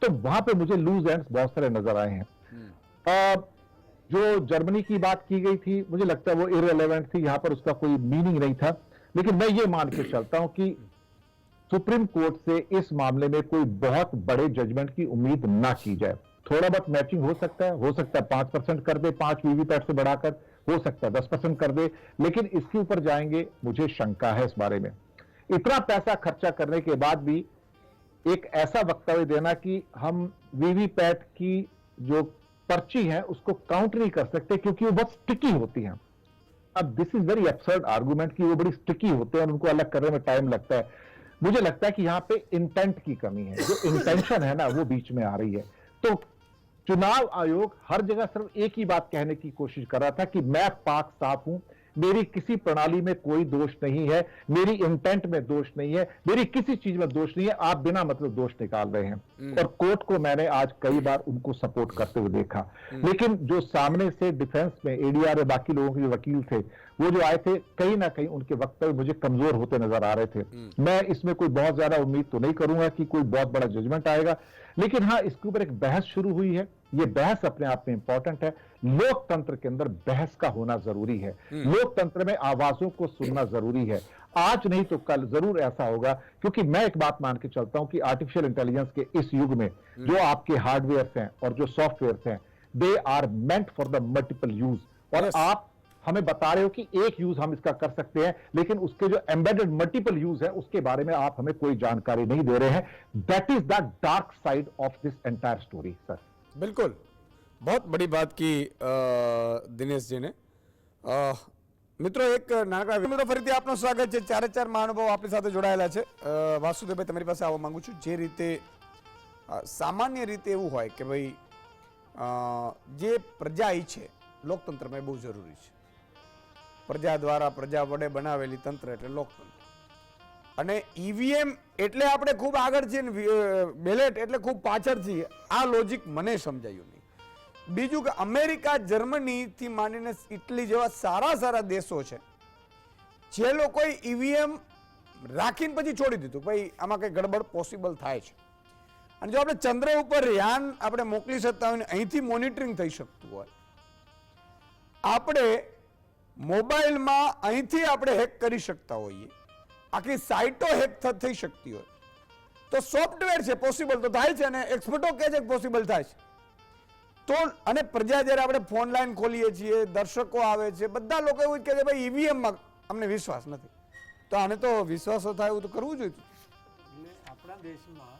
तो वहां पे मुझे लूज एंड्स बहुत सारे नजर आए हैं. जो जर्मनी की बात की गई थी मुझे लगता है वो इररिलेवेंट थी, यहां पर उसका कोई मीनिंग नहीं था। लेकिन मैं ये मान के चलता हूं कि सुप्रीम कोर्ट से इस मामले में कोई बहुत बड़े जजमेंट की उम्मीद ना की जाए। थोड़ा बहुत मैचिंग हो सकता है 5% कर दे, 5 वीवीपैट से बढ़ाकर, हो सकता है 10% कर दे, लेकिन इसके ऊपर जाएंगे मुझे शंका है इस बारे में। इतना पैसा खर्चा करने के बाद भी एक ऐसा वक्तव्य देना कि हम वीवीपैट की जो पर्ची है उसको काउंट नहीं कर सकते क्योंकि वो बहुत स्टिकी होती हैं। अब this is very absurd argument कि वो बड़ी स्टिकी होते हैं और उनको अलग करने में टाइम लगता है। मुझे लगता है कि यहां पे इंटेंट की कमी है, जो इंटेंशन है ना वो बीच में आ रही है। तो चुनाव आयोग हर जगह सिर्फ एक ही बात कहने की कोशिश कर रहा था कि मैं पाक साफ हूं, मेरी किसी प्रणाली में कोई दोष नहीं है, मेरी इंटेंट में दोष नहीं है, मेरी किसी चीज में दोष नहीं है, आप बिना मतलब दोष निकाल रहे हैं। और कोर्ट को मैंने आज कई बार उनको सपोर्ट करते हुए देखा। लेकिन जो सामने से डिफेंस में एडीआर और बाकी लोगों के जो वकील थे वो जो आए थे, कहीं ना कहीं उनके वक्तव्य मुझे कमजोर होते नजर आ रहे थे। मैं इसमें कोई बहुत ज्यादा उम्मीद तो नहीं करूंगा कि कोई बहुत बड़ा जजमेंट आएगा, लेकिन हाँ इसके ऊपर एक बहस शुरू हुई है। ये बहस अपने आप में इंपॉर्टेंट है। लोकतंत्र के अंदर बहस का होना जरूरी है, लोकतंत्र में आवाजों को सुनना जरूरी है। आज नहीं तो कल जरूर ऐसा होगा, क्योंकि मैं एक बात मान के चलता हूं कि आर्टिफिशियल इंटेलिजेंस के इस युग में जो आपके हार्डवेयर हैं और जो सॉफ्टवेयर हैं, they are meant for the multiple use. और आप हमें बता रहे हो कि एक यूज हम इसका कर सकते हैं, लेकिन उसके जो एम्बेडेड मल्टीपल यूज है उसके बारे में आप हमें कोई जानकारी नहीं दे रहे हैं। That is the dark side of this entire story sir. बिल्कुल, बहुत बड़ी बात की દિનેશ જીને। મિત્રો એક નાનકડા મિત્રો ફરીથી આપનું સ્વાગત છે। ચારે ચાર મહાનુભાવો આપણી સાથે જોડાયેલા છે। વાસુદેવભાઈ તમારી પાસે આવવા માંગુ છું। જે રીતે સામાન્ય રીતે એવું હોય કે ભાઈ જે પ્રજા ઈચ્છે લોકતંત્રમાં એ બહુ જરૂરી છે। પ્રજા દ્વારા પ્રજા વડે બનાવેલી તંત્ર એટલે લોકતંત્ર। અને ઈવીએમ એટલે આપણે ખૂબ આગળ છીએ ને બેલેટ એટલે ખૂબ પાછળ છીએ, આ લોજિક મને સમજાયું નહીં। બીજું કે અમેરિકા, જર્મનીથી માંડીને ઇટલી જેવા સારા સારા દેશો છે જે લોકોએ ઈવીએમ રાખીને પછી છોડી દીધું, ભાઈ આમાં કંઈ ગડબડ પોસિબલ થાય છે। અને જો આપણે ચંદ્ર ઉપર યાન આપણે મોકલી શકતા હોય ને અહીંથી મોનિટરિંગ થઈ શકતું હોય, આપણે મોબાઈલમાં અહીંથી આપણે હેક કરી શકતા હોઈએ, આખી સાઇટો હેક થઈ શકતી હોય, તો સોફ્ટવેર છે પોસિબલ તો થાય છે, અને એક્સપર્ટો કહે છે કે પોસિબલ થાય છે। તો અને પ્રજા જ્યારે આપણે ફોન લાઈન ખોલીએ છીએ, દર્શકો આવે છે, બધા લોકો એવું જ કહે છે ભાઈ ઈવીએમમાં અમને વિશ્વાસ નથી, તો આને તો વિશ્વાસ થાય એવું તો કરવું જોઈએ। આપણા દેશમાં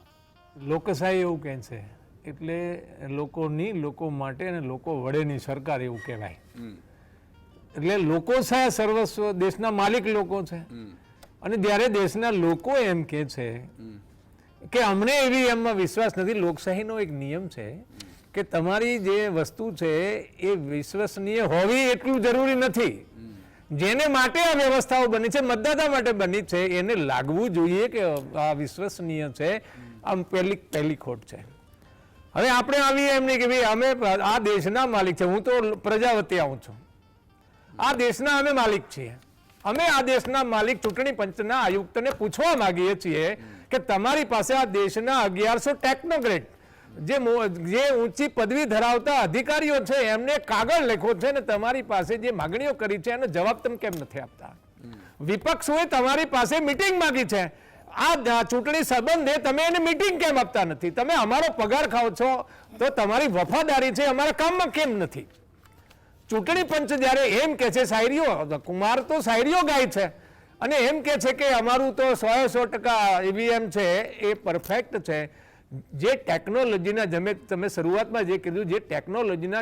લોકશાહી એવું કહે છે, એટલે લોકોની, લોકો માટે અને લોકો વડેની સરકાર એવું કહેવાય। એટલે લોકો છે સર્વસ્વ, દેશના માલિક લોકો છે। અને જ્યારે દેશના લોકો એમ કહે છે કે અમને ઈવીએમમાં વિશ્વાસ નથી, લોકશાહીનો એક નિયમ છે કે તમારી જે વસ્તુ છે એ વિશ્વસનીય હોવી એટલું જરૂરી નથી। જેને માટે આ વ્યવસ્થાઓ બની છે, મતદાતા માટે બની છે, એને લાગવું જોઈએ કે આ વિશ્વસનીય છે। આમ પહેલી ખોટ છે। હવે આપણે આવી એમ નહીં કે ભાઈ અમે આ દેશના માલિક છે, હું તો પ્રજા વતી આવું છું, આ દેશના અમે માલિક છીએ, અમે આ દેશના માલિક ચૂંટણી પંચના આયુક્તને પૂછવા માંગીએ છીએ કે તમારી પાસે આ દેશના 1100 ટેકનોક્રેટ જે ઊંચી પદવી ધરાવતા અધિકારીઓ છે એમને કાગળ લખ્યો છે ને તમારી પાસે જે માગણીઓ કરી છે એનો જવાબ તમે કેમ નથી આપતા? વિપક્ષોએ તમારી પાસે મીટિંગ માંગી છે, આ ચૂંટણી સંબંધે તમે એને મીટિંગ કેમ આપતા નથી? તમે અમારો પગાર ખાઓ છો તો તમારી વફાદારી છે અમારા કામમાં કેમ નથી? ચૂંટણી પંચ જ્યારે એમ કે છે, શાયરીઓ કુમાર તો શાયરીઓ ગાય છે અને એમ કે છે કે અમારું તો 100% ઈવીએમ છે એ પરફેક્ટ છે। જે ટેકનોલોજીના તમે શરૂઆતમાં જે કીધું, જે ટેકનોલોજીના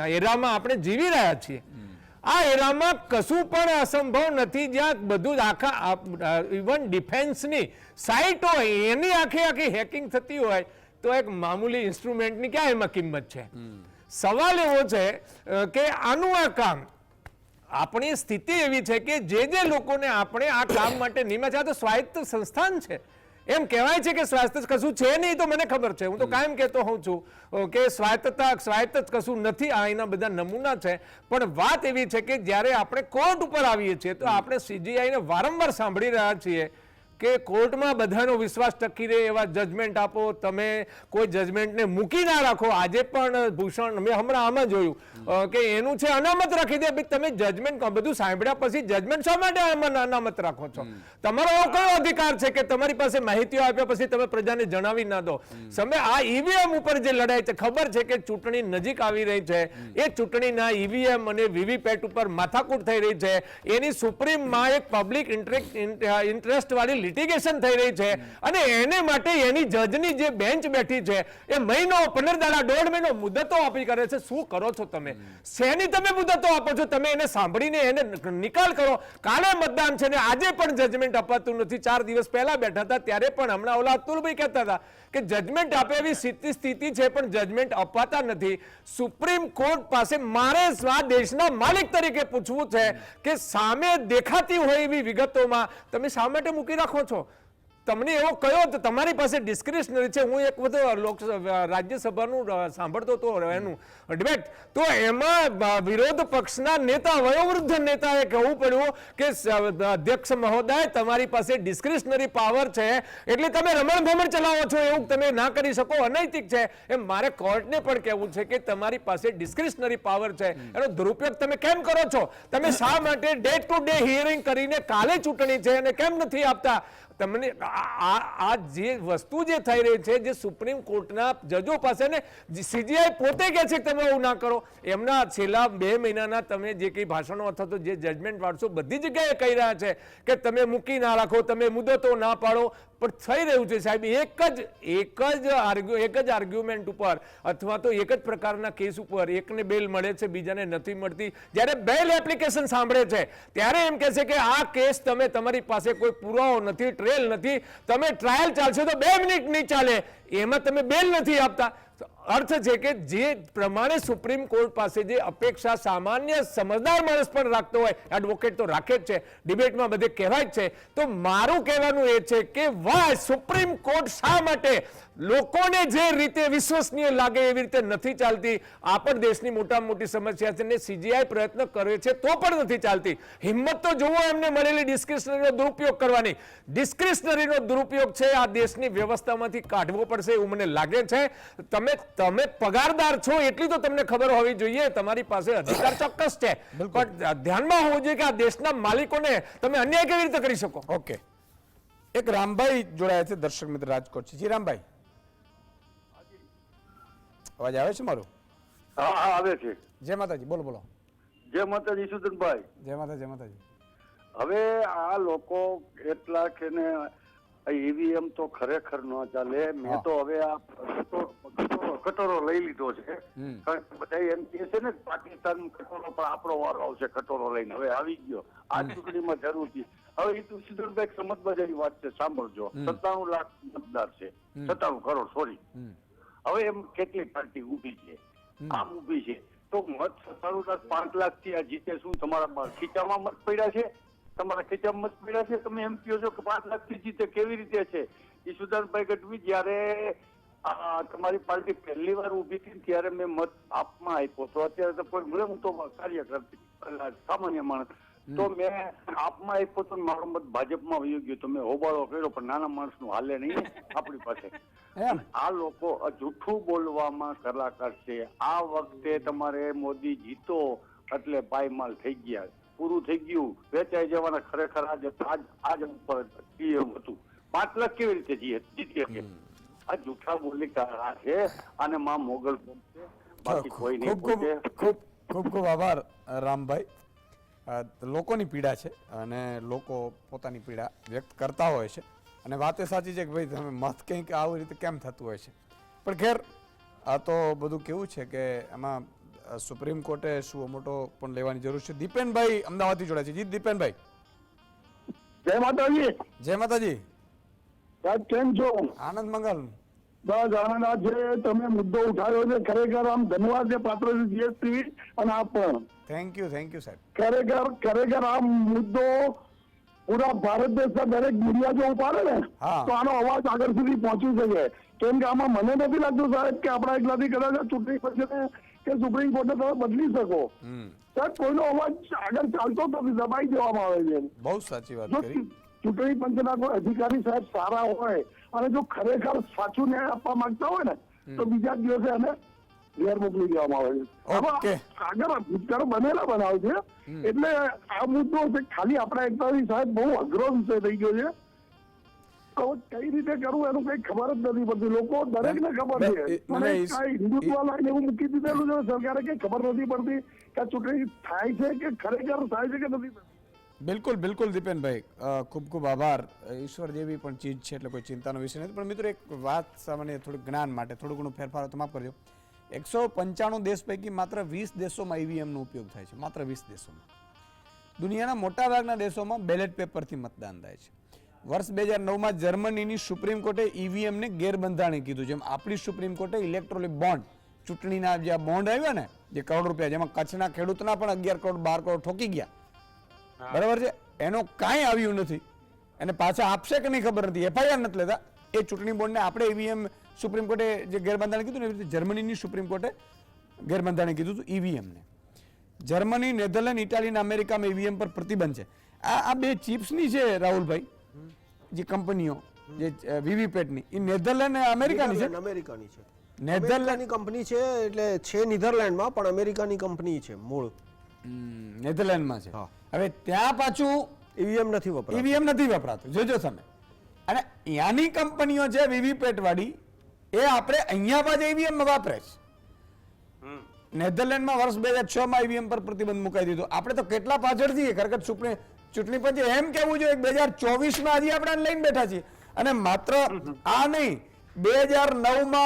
એરામાં આપણે જીવી રહ્યા છીએ, આ એરામાં કશું પણ અસંભવ નથી, જ્યાં બધું જ આખા ઇવન ડિફેન્સની સાઇટ હોય એની આખી હેકિંગ થતી હોય તો એક મામૂલી ઇન્સ્ટ્રુમેન્ટની ક્યાં એમાં કિંમત છે? સવાલ એવો છે કે આનું આ કામ, આપણી સ્થિતિ એવી છે કે જે લોકોને આપણે આ કામ માટે નિયમિત છે, આ તો સ્વાયત્ત સંસ્થાન છે। એમ કહેવાય છે કે સ્વાયત્ત કશું છે નહીં, તો મને ખબર છે, હું તો કાયમ કહેતો હોઉં છું કે સ્વાયત્ત કશું નથી, આ એના બધા નમૂના છે। પણ વાત એવી છે કે જ્યારે આપણે કોર્ટ ઉપર આવીએ છીએ તો આપણે સીજીઆઈને વારંવાર સાંભળી રહ્યા છીએ કે કોર્ટમાં બધાનો વિશ્વાસ ટકી રહે એવા જજમેન્ટ આપો, તમે કોઈ જજમેન્ટને મૂકી ના રાખો. આજે પણ ભૂષણ મેં હમણાં આમાં જોયું કે એનું છે અનામત રાખી દે. ભાઈ તમે જજમેન્ટ બધું સાંભળ્યા પછી જજમેન્ટ શા માટે અનામત રાખો છો? તમારો એવો કયો અધિકાર છે કે તમારી પાસે માહિતીઓ આપ્યા પછી તમે પ્રજાને જણાવી ના દો? સમય આ ઈવીએમ ઉપર જે લડાઈ છે, ખબર છે કે ચૂંટણી નજીક આવી રહી છે, એ ચૂંટણીના ઈવીએમ અને વીવીપેટ ઉપર માથાકૂટ થઈ રહી છે. એની સુપ્રીમમાં એક પબ્લિક ઇન્ટરેસ્ટ વાળી લિટિગેશન થઈ રહી છે અને એને માટે એની જજની જે બેન્ચ બેઠી છે એ મહિનો 15 દાડા 1.5 મહિનો મુદતો આપી કરે છે. શું કરો છો તમે? શેની તમે મુદતો આપો છો? તમે એને સાંભળીને એને નિકાલ કરો. કાલે મતદાન છે ને આજે પણ જજમેન્ટ અપાતું નથી. 4 દિવસ પહેલા બેઠા હતા ત્યારે પણ હમણાં ઓલા અતુલભાઈ કહેતા હતા કે જજમેન્ટ આપે એવી સ્થિતિ છે પણ જજમેન્ટ અપાતા નથી. સુપ્રીમ કોર્ટ પાસે મારે આ દેશના માલિક તરીકે પૂછવું છે કે સામે દેખાતી હોય એવી વિગતોમાં તમે શા માટે મૂકી રાખો છો? તમને એવો કયો તમારી પાસે ડિસ્ક્રિશનરી છે? હું એક બધો રાજ્યસભાનું સાંભળતો હતો એનું ડિબેટ, તો એમાં વિરોધ પક્ષના નેતા, વયોવૃદ્ધ નેતાએ કહેવું પડ્યું કે અધ્યક્ષ મહોદય તમારી પાસે ડિસ્ક્રિશનરી પાવર છે એટલે તમે રમણ ભમણ ચલાવો છો, એવું તમે ના કરી શકો, અનૈતિક છે. એમ મારે કોર્ટને પણ કહેવું છે કે તમારી પાસે ડિસ્ક્રિશનરી પાવર છે, એનો દુરુપયોગ તમે કેમ કરો છો? તમે શા માટે ડે ટુ ડે હિયરિંગ કરીને કાલે ચૂંટણી છે અને કેમ નથી આપતા? તમને આ જે વસ્તુ જે થઈ રહી છે, જે સુપ્રીમ કોર્ટના જજો પાસે ને સીજીઆઈ પોતે કહે છે કે તમે એવું ના કરો. એમના છેલ્લા 2 મહિનાના તમે જે કંઈ ભાષણો અથવા તો જે જજમેન્ટ વાળશો બધી જગ્યાએ કહી રહ્યા છે કે તમે મૂકી ના રાખો, તમે મુદતો ના પાડો. પણ થઈ રહ્યું છે સાહેબ એક જ આર્ગ્યુમેન્ટ ઉપર અથવા તો એક જ પ્રકારના કેસ ઉપર એકને બેલ મળે છે, બીજાને નથી મળતી. જ્યારે બેલ એપ્લિકેશન સાંભળે છે ત્યારે એમ કહે છે કે આ કેસ તમે તમારી પાસે કોઈ પુરાવો નથી, ટ્રેલ નથી, તમે ટ્રાયલ ચાલશે તો 2 મિનિટ નહીં ચાલે, એમાં તમે બેલ નથી આપતા. અર્થ છે કે જે પ્રમાણે સુપ્રીમ કોર્ટ પાસે જે અપેક્ષા સામાન્ય સમજદાર માણસ પણ રાખતો હોય, એડવોકેટ તો રાખે જ છે, ડિબેટમાં બધે કહેવાય જ છે. તો મારું કહેવાનું એ છે કે વાહ સુપ્રીમ કોર્ટ શા માટે લોકોને જે રીતે વિશ્વસનીય લાગે એવી રીતે નથી ચાલતી? આ પણ દેશની મોટામાં મોટી સમસ્યા છે ને સીજીઆઈ પ્રયત્ન કરે છે તો પણ નથી ચાલતી. હિંમત તો જુઓ એમને મળેલી ડિસ્ક્રિશનરીનો દુરુપયોગ કરવાની. ડિસ્ક્રિશનરીનો દુરુપયોગ છે આ દેશની વ્યવસ્થામાંથી કાઢવો પડશે એવું મને લાગે છે. તમે પગારદાર છો એટલી તો તમને ખબર હોવી જોઈએ, તમારી પાસે અધિકાર ચોક્કસ છે, પણ ધ્યાનમાં હોવું જોઈએ કે આ દેશના માલિકોને તમે અન્યાય કેવી રીતે કરી શકો? ઓકે, એક રામભાઈ જોડાયા છે દર્શક મિત્ર રાજકોટ છે. જી રામભાઈ, અવાજ આવે છે મારો? હા આવે છે. જય માતાજી, બોલો બોલો. જય માતાજી સુધનભાઈ. જય માતાજી, જય માતાજી. હવે આ લોકો એટલા કે ને ઈવીએમ તો ખરેખર ન ચાલે. મેં તો હવે આ કટોરો લઈ લીધો છે. બધા એમ કહે છે ને પાકિસ્તાન કટોરો પણ આપણો વારો આવશે, કટોરો લઈને હવે આવી ગયો. આ ચૂંટણીમાં જરૂર છે. હવે એ તો સુધનભાઈ સમજવા જેવી વાત છે, સાંભળજો. 97 લાખ મતદાર છે, 97 કરોડ સોરી. હવે એમ કેટલી પાર્ટી ઉભી છે, આમ ઉભી છે તો મત 97 લાખ 5 લાખ થી આ જીતે. શું તમારા ખીચામાં મત પડ્યા છે? તમારા ખીચામાં મત પડ્યા છે? તમે એમ કહો છો કે 5 લાખ થી જીતે, કેવી રીતે છે? ઈશુદાનભાઈ ગઢવી જયારે તમારી પાર્ટી પહેલી વાર ઉભી હતી ત્યારે મેં મત આપમાં આપ્યો હતો. અત્યારે તો કોઈ મળે, હું તો કાર્યકર સામાન્ય માણસ, તો મેં આપમાં આપ્યો તો મારો મત ભાજપમાં વયો ગયો. તો મેં હોબાળો કર્યો, પણ નાના માણસ નું હાલે નહીં આપણી પાસે. આ લોકો જૂઠું બોલવામાં કલાકાર છે. આ વખતે તમારે મોદી જીતો એટલે પાયમાલ થઈ ગયા, પૂરું થઈ ગયું, વેચાઈ જવાના. ખરેખર આજ ઉપર પીએમ હતું. 5 લાખ કેવી રીતે જીતી શકે? આ જૂઠા બોલી છે અને માં મોગલ છે, બાકી કોઈ નહીં. ખૂબ ખૂબ આભાર રામભાઈ. લોકોની પીડા છે અને લોકો પોતાની પીડા વ્યક્ત કરતા હોય છે અને વાત એ સાચી છે કે ભાઈ તમે મત કંઈક આવી રીતે કેમ થતું હોય છે. પણ ખેર આ તો બધું કેવું છે કે એમાં સુપ્રીમ કોર્ટે શું મોટો પણ લેવાની જરૂર છે. દીપેનભાઈ અમદાવાદથી જોડાય છે. જી દીપેનભાઈ. જય માતાજી. જય માતાજી. સાહેબ કેમ છો? આનંદ મંગલ. બસ આનંદ છે. તમે મુદ્દો ઉઠાવ્યો છે, ખરેખર આમ ધન્યવાદ છે પાત્ર જીએસટી અને આપ પણ. થેન્ક યુ સાહેબ. ખરેખર આ મુદ્દો પૂરા ભારત દેશના દરેક મીડિયા જો ઉપાડે ને તો આનો અવાજ આગળ સુધી પહોંચી શકે. કેમ કે આમાં મને નથી લાગતું સાહેબ કે આપણા એકલાથી કદાચ ચૂંટણી પછી કે સુપ્રીમ કોર્ટને તમે બદલી શકો. સાહેબ કોઈનો અવાજ આગળ ચાલતો જ નથી, દબાઈ દેવામાં આવે છે. બહુ સાચી વાત કરી. ચૂંટણી પંચના કોઈ અધિકારી સાહેબ સારા હોય અને જો ખરેખર સાચું ન્યાય આપવા માંગતા હોય ને તો બીજા જ દિવસે એને ઘેર મોકલી દેવામાં આવે છે. ઓકે. આગળ ભૂતકાળ બનેલા બનાવ છે એટલે આ મુદ્દો છે. ખાલી આપણા એકતાવી સાહેબ બહુ અઘરો વિષય થઈ ગયો છે. તો કઈ રીતે કરવું એનું કઈ ખબર જ નથી પડતી. લોકો દરેકને ખબર છે મને પણ કઈ હિન્દુત્વ લાઈને એવું મૂકી દીધેલું છે સરકારે કઈ ખબર નથી પડતી કે આ ચૂંટણી થાય છે કે ખરેખર થાય છે કે નથી થતી. બિલકુલ બિલકુલ દીપેનભાઈ, ખૂબ ખૂબ આભાર. ઈશ્વર જેવી પણ ચીજ છે એટલે કોઈ ચિંતાનો વિષય નથી. પણ મિત્રો એક વાત સામાન્ય થોડું જ્ઞાન માટે થોડું ઘણું ફેરફાર હોય તો માફ કરજો. 195 દેશ પૈકી માત્ર 20 દેશોમાં ઈવીએમનો ઉપયોગ થાય છે, માત્ર 20 દેશોમાં. દુનિયાના મોટાભાગના દેશોમાં બેલેટ પેપરથી મતદાન થાય છે. વર્ષ 2009માં જર્મનીની સુપ્રીમ કોર્ટે ઈવીએમને ગેરબંધારણી કીધું. જેમ આપણી સુપ્રીમ કોર્ટે ઇલેક્ટ્રોનિક બોન્ડ, ચૂંટણીના જે બોન્ડ આવ્યા ને જે કરોડ રૂપિયા, જેમાં કચ્છના ખેડૂતના પણ 11 કરોડ 12 કરોડ ઠોકી ગયા, બરાબર છે, એનો કાંઈ આવ્યું નથી. અને પાછા આપશે કે નહીં ખબર નથી, એફઆઈઆર નથી લેતા. એ ચૂંટણી બોર્ડને આપણે ઈવીએમ સુપ્રીમ કોર્ટે જે ગેરબંધારણ કીધું ને એવી રીતે જર્મનીની સુપ્રીમ કોર્ટે ગેરબંધારણ કીધું હતું ઈવીએમને. જર્મની, નેધરલેન્ડ, ઇટાલી અને અમેરિકામાં ઈવીએમ પર પ્રતિબંધ છે. આ બે ચિપ્સની છે રાહુલભાઈ, જે કંપનીઓ જે વીવીપેટની, એ નેધરલેન્ડ અને અમેરિકાની છે. અમેરિકાની છે, નેધરલેન્ડ કંપની છે, એટલે છે નીધરલેન્ડમાં પણ અમેરિકાની કંપની છે મૂળ. નેધરલેન્ડમાં છે. હવે ત્યાં પાછું ઈવીએમ નથી વપરાતું. ઈવીએમ નથી વપરાતું, જોજો તમે. અને ત્યાંની કંપનીઓ છે વીવીપેટ વાળી, એ આપણે અહીંયા પાછા ઈવીએમ વાપરે છે. નેધરલેન્ડમાં વર્ષ 2006માં ઈવીએમ પર પ્રતિબંધ મુકાઈ દીધો. આપણે તો કેટલા પાછળ છીએ ખરેખર. ચૂંટણી પંચે એમ કહેવું જોઈએ 2024માં હજી આપણે લઈને બેઠા છીએ. અને માત્ર આ નહીં, 2009માં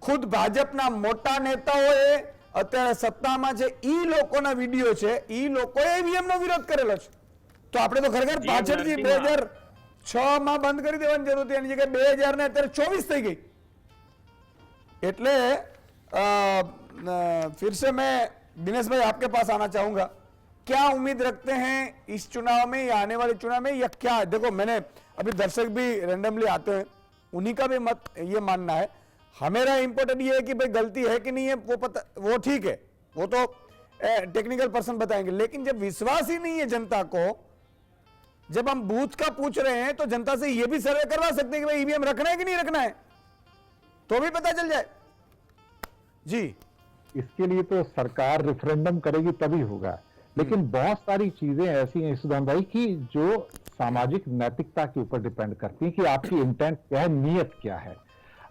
ખુદ ભાજપના મોટા નેતાઓએ અત્યારે સત્તામાં છે ઈ લોકોના વિડીયો છે, ઈ લોકોએ ઈવીએમનો વિરોધ કરેલો છે. તો આપણે તો ખરેખર પાછળથી 2006માં બંધ કરી દેવાની જરૂર હતી, એની જગ્યાએ 2000 ને અત્યારે 24 થઈ ગઈ. એટલે फिर से मैं दिनेश भाई आपके पास आना चाहूंगा. क्या उम्मीद रखते हैं इस चुनाव में या आने वाले चुनाव में, या क्या? देखो मैंने अभी दर्शक भी रैंडमली आते हैं, उन्हीं का भी मत ये मानना है. हमेरा इम्पोर्टेंट ये है कि भाई गलती है कि नहीं है वो पता, वो ठीक है, वो तो टेक्निकल पर्सन बताएंगे. लेकिन जब विश्वास ही नहीं है जनता को, जब हम बूथ का पूछ रहे हैं तो जनता से ये भी सर्वे करवा सकते हैं कि भाई ईवीएम रखना है कि नहीं रखना है, तो भी पता चल जाए. जी, इसके लिए तो सरकार रेफरेंडम करेगी तभी होगा. लेकिन बहुत सारी चीजें ऐसी हैं सुदान भाई की जो सामाजिक नैतिकता के ऊपर डिपेंड करती हैं कि आपकी इंटेंट क्या है, नीयत क्या है.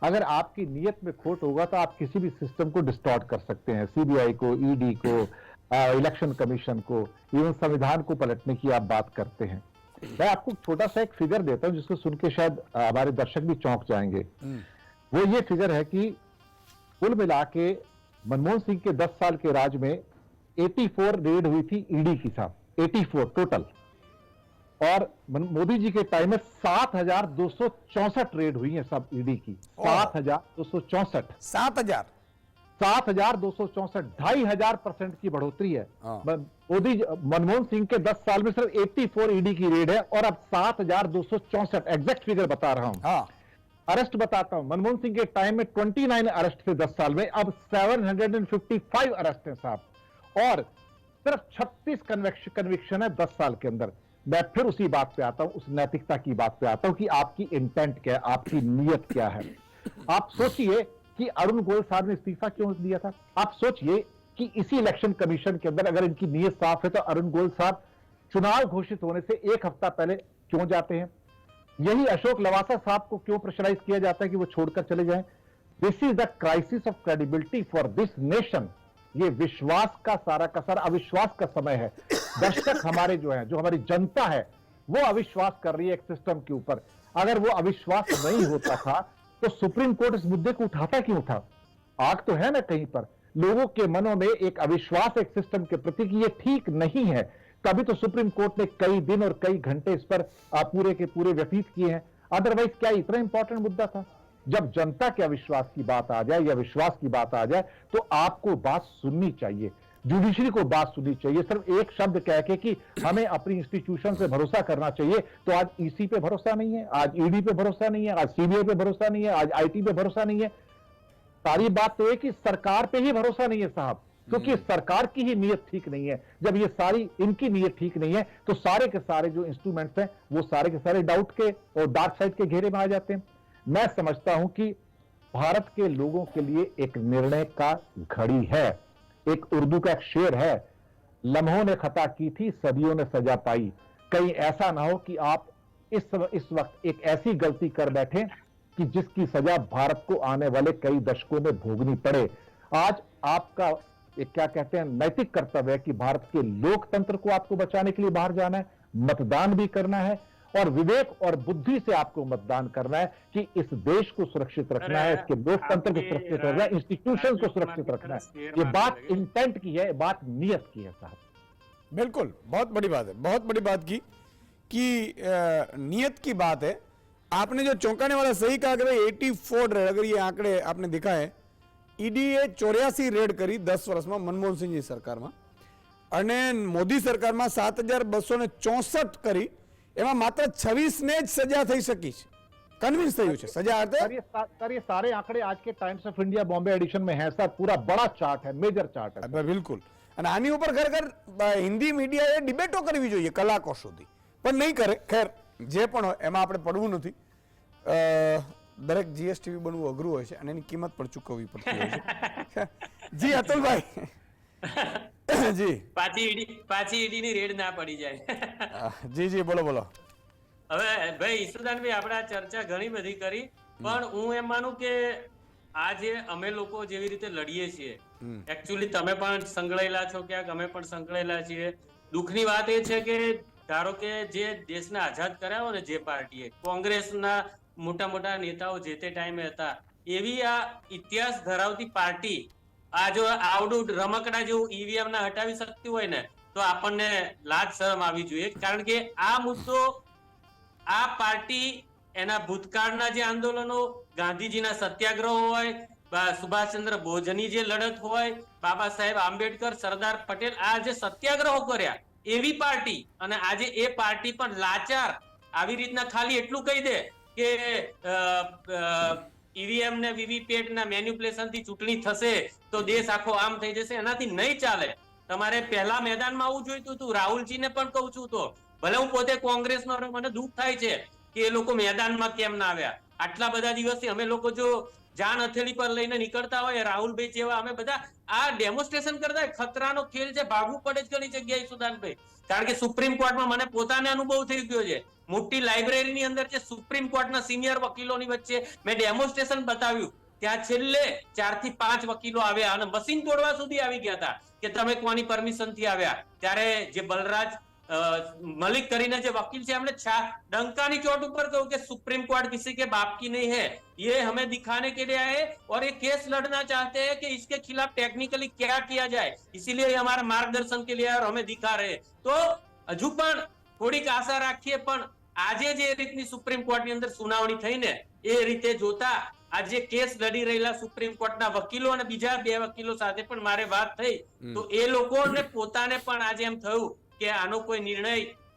अगर आपकी नीयत में खोट होगा तो आप किसी भी सिस्टम को डिस्टॉर्ट कर सकते हैं. सीबीआई को, ईडी को, इलेक्शन कमीशन को, इवन संविधान को पलटने की आप बात करते हैं. मैं आपको छोटा सा एक फिगर देता हूं जिसको सुन के शायद हमारे दर्शक भी चौंक जाएंगे. वो ये फिगर है कि कुल मिला के मनमोहन सिंह के 10 साल के राज में 84 रेड हुई थी ईडी की साहब, 84 टोटल. और मोदी जी के टाइम में 7,264 रेड हुई है सब ईडी की. 7,264 2,264 की बढ़ोतरी है. मनमोहन सिंह के 10 साल में सिर्फ 84 ईडी की रेड है और अब 7,264. एग्जैक्ट फिगर बता रहा हूं. अरेस्ट बताता हूं, मनमोहन सिंह के टाइम में 29 अरेस्ट थे 10 साल में, अब 755 अरेस्ट हैं साहब. और सिर्फ 36 कन्विक्शन है 10 साल के अंदर. मैं फिर उसी बात पे आता हूं, उस नैतिकता की बात पे आता हूं कि आपकी इंटेंट क्या है, आपकी नीयत क्या है. आप सोचिए कि अरुण गोयल साहब ने इस्तीफा क्यों दिया था. आप सोचिए कि इसी इलेक्शन कमीशन के अंदर अगर इनकी नीयत साफ है तो अरुण गोयल साहब चुनाव घोषित होने से एक हफ्ता पहले क्यों जाते हैं. यही अशोक लवासा साहब को क्यों प्रेशराइज किया जाता है कि वो छोड़कर चले जाएं. This is the crisis of credibility for this nation. ये विश्वास का सारा अविश्वास का समय है. दर्शक हमारे जो है, जो हमारी जनता है, वो अविश्वास कर रही है एक सिस्टम के ऊपर. अगर वो अविश्वास नहीं होता था तो सुप्रीम कोर्ट इस मुद्दे को उठाता क्यों था. आग तो है ना कहीं पर. लोगों के मनों में एक अविश्वास एक सिस्टम के प्रति कि ये ठीक नहीं है. तभी तो सुप्रीम कोर्ट ने कई दिन और कई घंटे इस पर पूरे के पूरे व्यतीत किए हैं. अदरवाइज क्या इतना इंपॉर्टेंट मुद्दा था. जब जनता के अविश्वास की बात आ जाए या विश्वास की बात आ जाए तो आपको बात सुननी चाहिए, जुडिशरी को बात सुननी चाहिए. सिर्फ एक शब्द कह के कि हमें अपनी इंस्टीट्यूशन से भरोसा करना चाहिए, तो आज ईसी पे भरोसा नहीं है, आज ईडी पे भरोसा नहीं है, आज सीबीआई पे भरोसा नहीं है, आज आईटी पे भरोसा नहीं है. सारी बात तो है कि सरकार पे ही भरोसा नहीं है साहब. क्योंकि सरकार की ही नीयत ठीक नहीं है। जब ये सारी इनकी नीयत ठीक नहीं है तो सारे के सारे जो इंस्ट्रूमेंट्स हैं वो सारे के सारे डाउट के और डार्क साइड के घेरे में आ जाते हैं। मैं समझता हूं कि भारत के लोगों के लिए एक निर्णय का घड़ी है। एक उर्दू का एक शेर है, लम्हों ने खता की थी, सदियों ने सजा पाई। कहीं ऐसा ना हो कि आप इस वक्त एक ऐसी गलती कर बैठे कि जिसकी सजा भारत को आने वाले कई दशकों में भोगनी पड़े। आज आपका एक क्या कहते हैं नैतिक कर्तव्य है कि भारत के लोकतंत्र को आपको बचाने के लिए बाहर जाना है, मतदान भी करना है और विवेक और बुद्धि से आपको मतदान करना है कि इस देश को सुरक्षित रखना है, इसके लोकतंत्र को सुरक्षित रखना है, इंस्टीट्यूशन को सुरक्षित रखना है। ये बात इंटेंट की है, बात नियत की है साहब। बिल्कुल, बहुत बड़ी बात है, बहुत बड़ी बात की कि नियत की बात है। आपने जो चौंकाने वाला सही कहा कि भाई 84 रेड, अगर ये आंकड़े आपने देखा है, ईडीए 84 रेड કરી 10 વર્ષમાં મનમોહન સિંહની સરકારમાં અને મોદી સરકારમાં 7264 કરી, એમાં માત્ર 26 ને જ સજા થઈ શકી છે, કન્વિન્સ થયું છે સજા અર્થે। सर ये सारे आंकड़े आज के Times of India Bombay edition में है सर, पूरा बड़ा चार्ट है, मेजर चार्ट है। બિલકુલ, અને આની ઉપર ખરેખર હિન્દી મીડિયાએ ડિબેટો કરવી જોઈએ કલાકો સુધી, પણ નહીં કરે। ખેર, જે પણ હોય એમાં આપણે પડવું નથી। દરેક જીએસટીવી બનવું અઘરું હોય છે અને એની કિંમત પણ ચૂકવવી પડતી હોય છે। જી અતુલભાઈ, જી પાછી ઈડીની રેડ ના પડી જાય। જી જી બોલો બોલો। હવે ભાઈ ઈશુદાનભાઈ, આપણે આ ચર્ચા ઘણી બધી કરી, પણ હું એમ માનું કે આ જે અમે લોકો જેવી રીતે લડીએ છીએ, એકચ્યુઅલી તમે પણ સંકળાયેલા છો ક્યાંક, અમે પણ સંકળાયેલા છીએ। દુઃખની વાત એ છે કે ધારો કે જે દેશને આઝાદ કરાવ્યો ને જે પાર્ટીએ, કોંગ્રેસના મોટા મોટા નેતાઓ જે તે ટાઈમે હતા, એવી આ ઇતિહાસ ધરાવતી પાર્ટી આ જો આવડું રમકડા જેવું ઈવીએમ ના હટાવી શકતી હોય ને તો આપણને લાજ શરમ આવી જોઈએ। કારણ કે આ મુદ્દો, આ પાર્ટી એના ભૂતકાળના જે આંદોલનો, ગાંધીજીના સત્યાગ્રહો હોય, સુભાષચંદ્ર બોઝની જે લડત હોય, બાબા સાહેબ આંબેડકર, સરદાર પટેલ, આ જે સત્યાગ્રહો કર્યા એવી પાર્ટી, અને આજે એ પાર્ટી પણ લાચાર આવી રીતના ખાલી એટલું કહી દે કે ઈવીએમ ને વીવીપેટ ના મેન્યુપ્યુલેશન થી ચૂંટણી થશે તો દેશ આખો આમ થઈ જશે, એનાથી નહીં ચાલે। તમારે પહેલા મેદાનમાં આવવું જોઈતું હતું। રાહુલજીને પણ કહું છું, તો ભલે હું પોતે કોંગ્રેસનો, મને દુઃખ થાય છે કે એ લોકો મેદાનમાં કેમ ના આવ્યા। આટલા બધા દિવસથી અમે લોકો જો જાન હથેળી પર લઈને નીકળતા હોય, રાહુલભાઈ જેવા અમે બધા આ ડેમોન્સ્ટ્રેશન કરતા હોય। ખતરાનો ખેલ છે, ભાગવું પડે જ ઘણી જગ્યાએ સુદાનભાઈ, કારણ કે સુપ્રીમ કોર્ટમાં મને પોતાને અનુભવ થઈ ગયો છે। મોટી લાઇબ્રેરીની અંદર જે સુપ્રીમ કોર્ટના સિનિયર વકીલોની વચ્ચે મેં ડેમોન્સ્ટ્રેશન બતાવ્યું, ત્યાં છેલ્લે 4 થી 5 વકીલો આવ્યા અને મશીન તોડવા સુધી આવી ગયા હતા કે તમે કોની પરમિશનથી આવ્યા। ત્યારે જે બલરાજ मलिक करीने जो वकील से हमने डंका की चोट ऊपर कहूं कि सुप्रीम कोर्ट किसी के बाप की नहीं है, ये हमें दिखाने के लिए आए और ये केस लड़ना चाहते हैं कि इसके खिलाफ टेक्निकली क्या किया जाए, इसीलिए हमारे मार्गदर्शन के लिए और हमें दिखा रहे। तो हजू पण थोड़ी आशा राखीए, पण आजे जे रीतनी सुप्रीम कोर्ट ની અંદર સુનાવણી થઈ ને એ રીતે જોતા આજે કેસ લડી રહેલા સુપ્રીમ કોર્ટના વકીલો અને બીજા 2 વકીલો સાથે પણ મારે વાત થઈ, તો એ લોકોને પોતાને પણ આજે એમ થયું કે આનો કોઈ નિર્ણય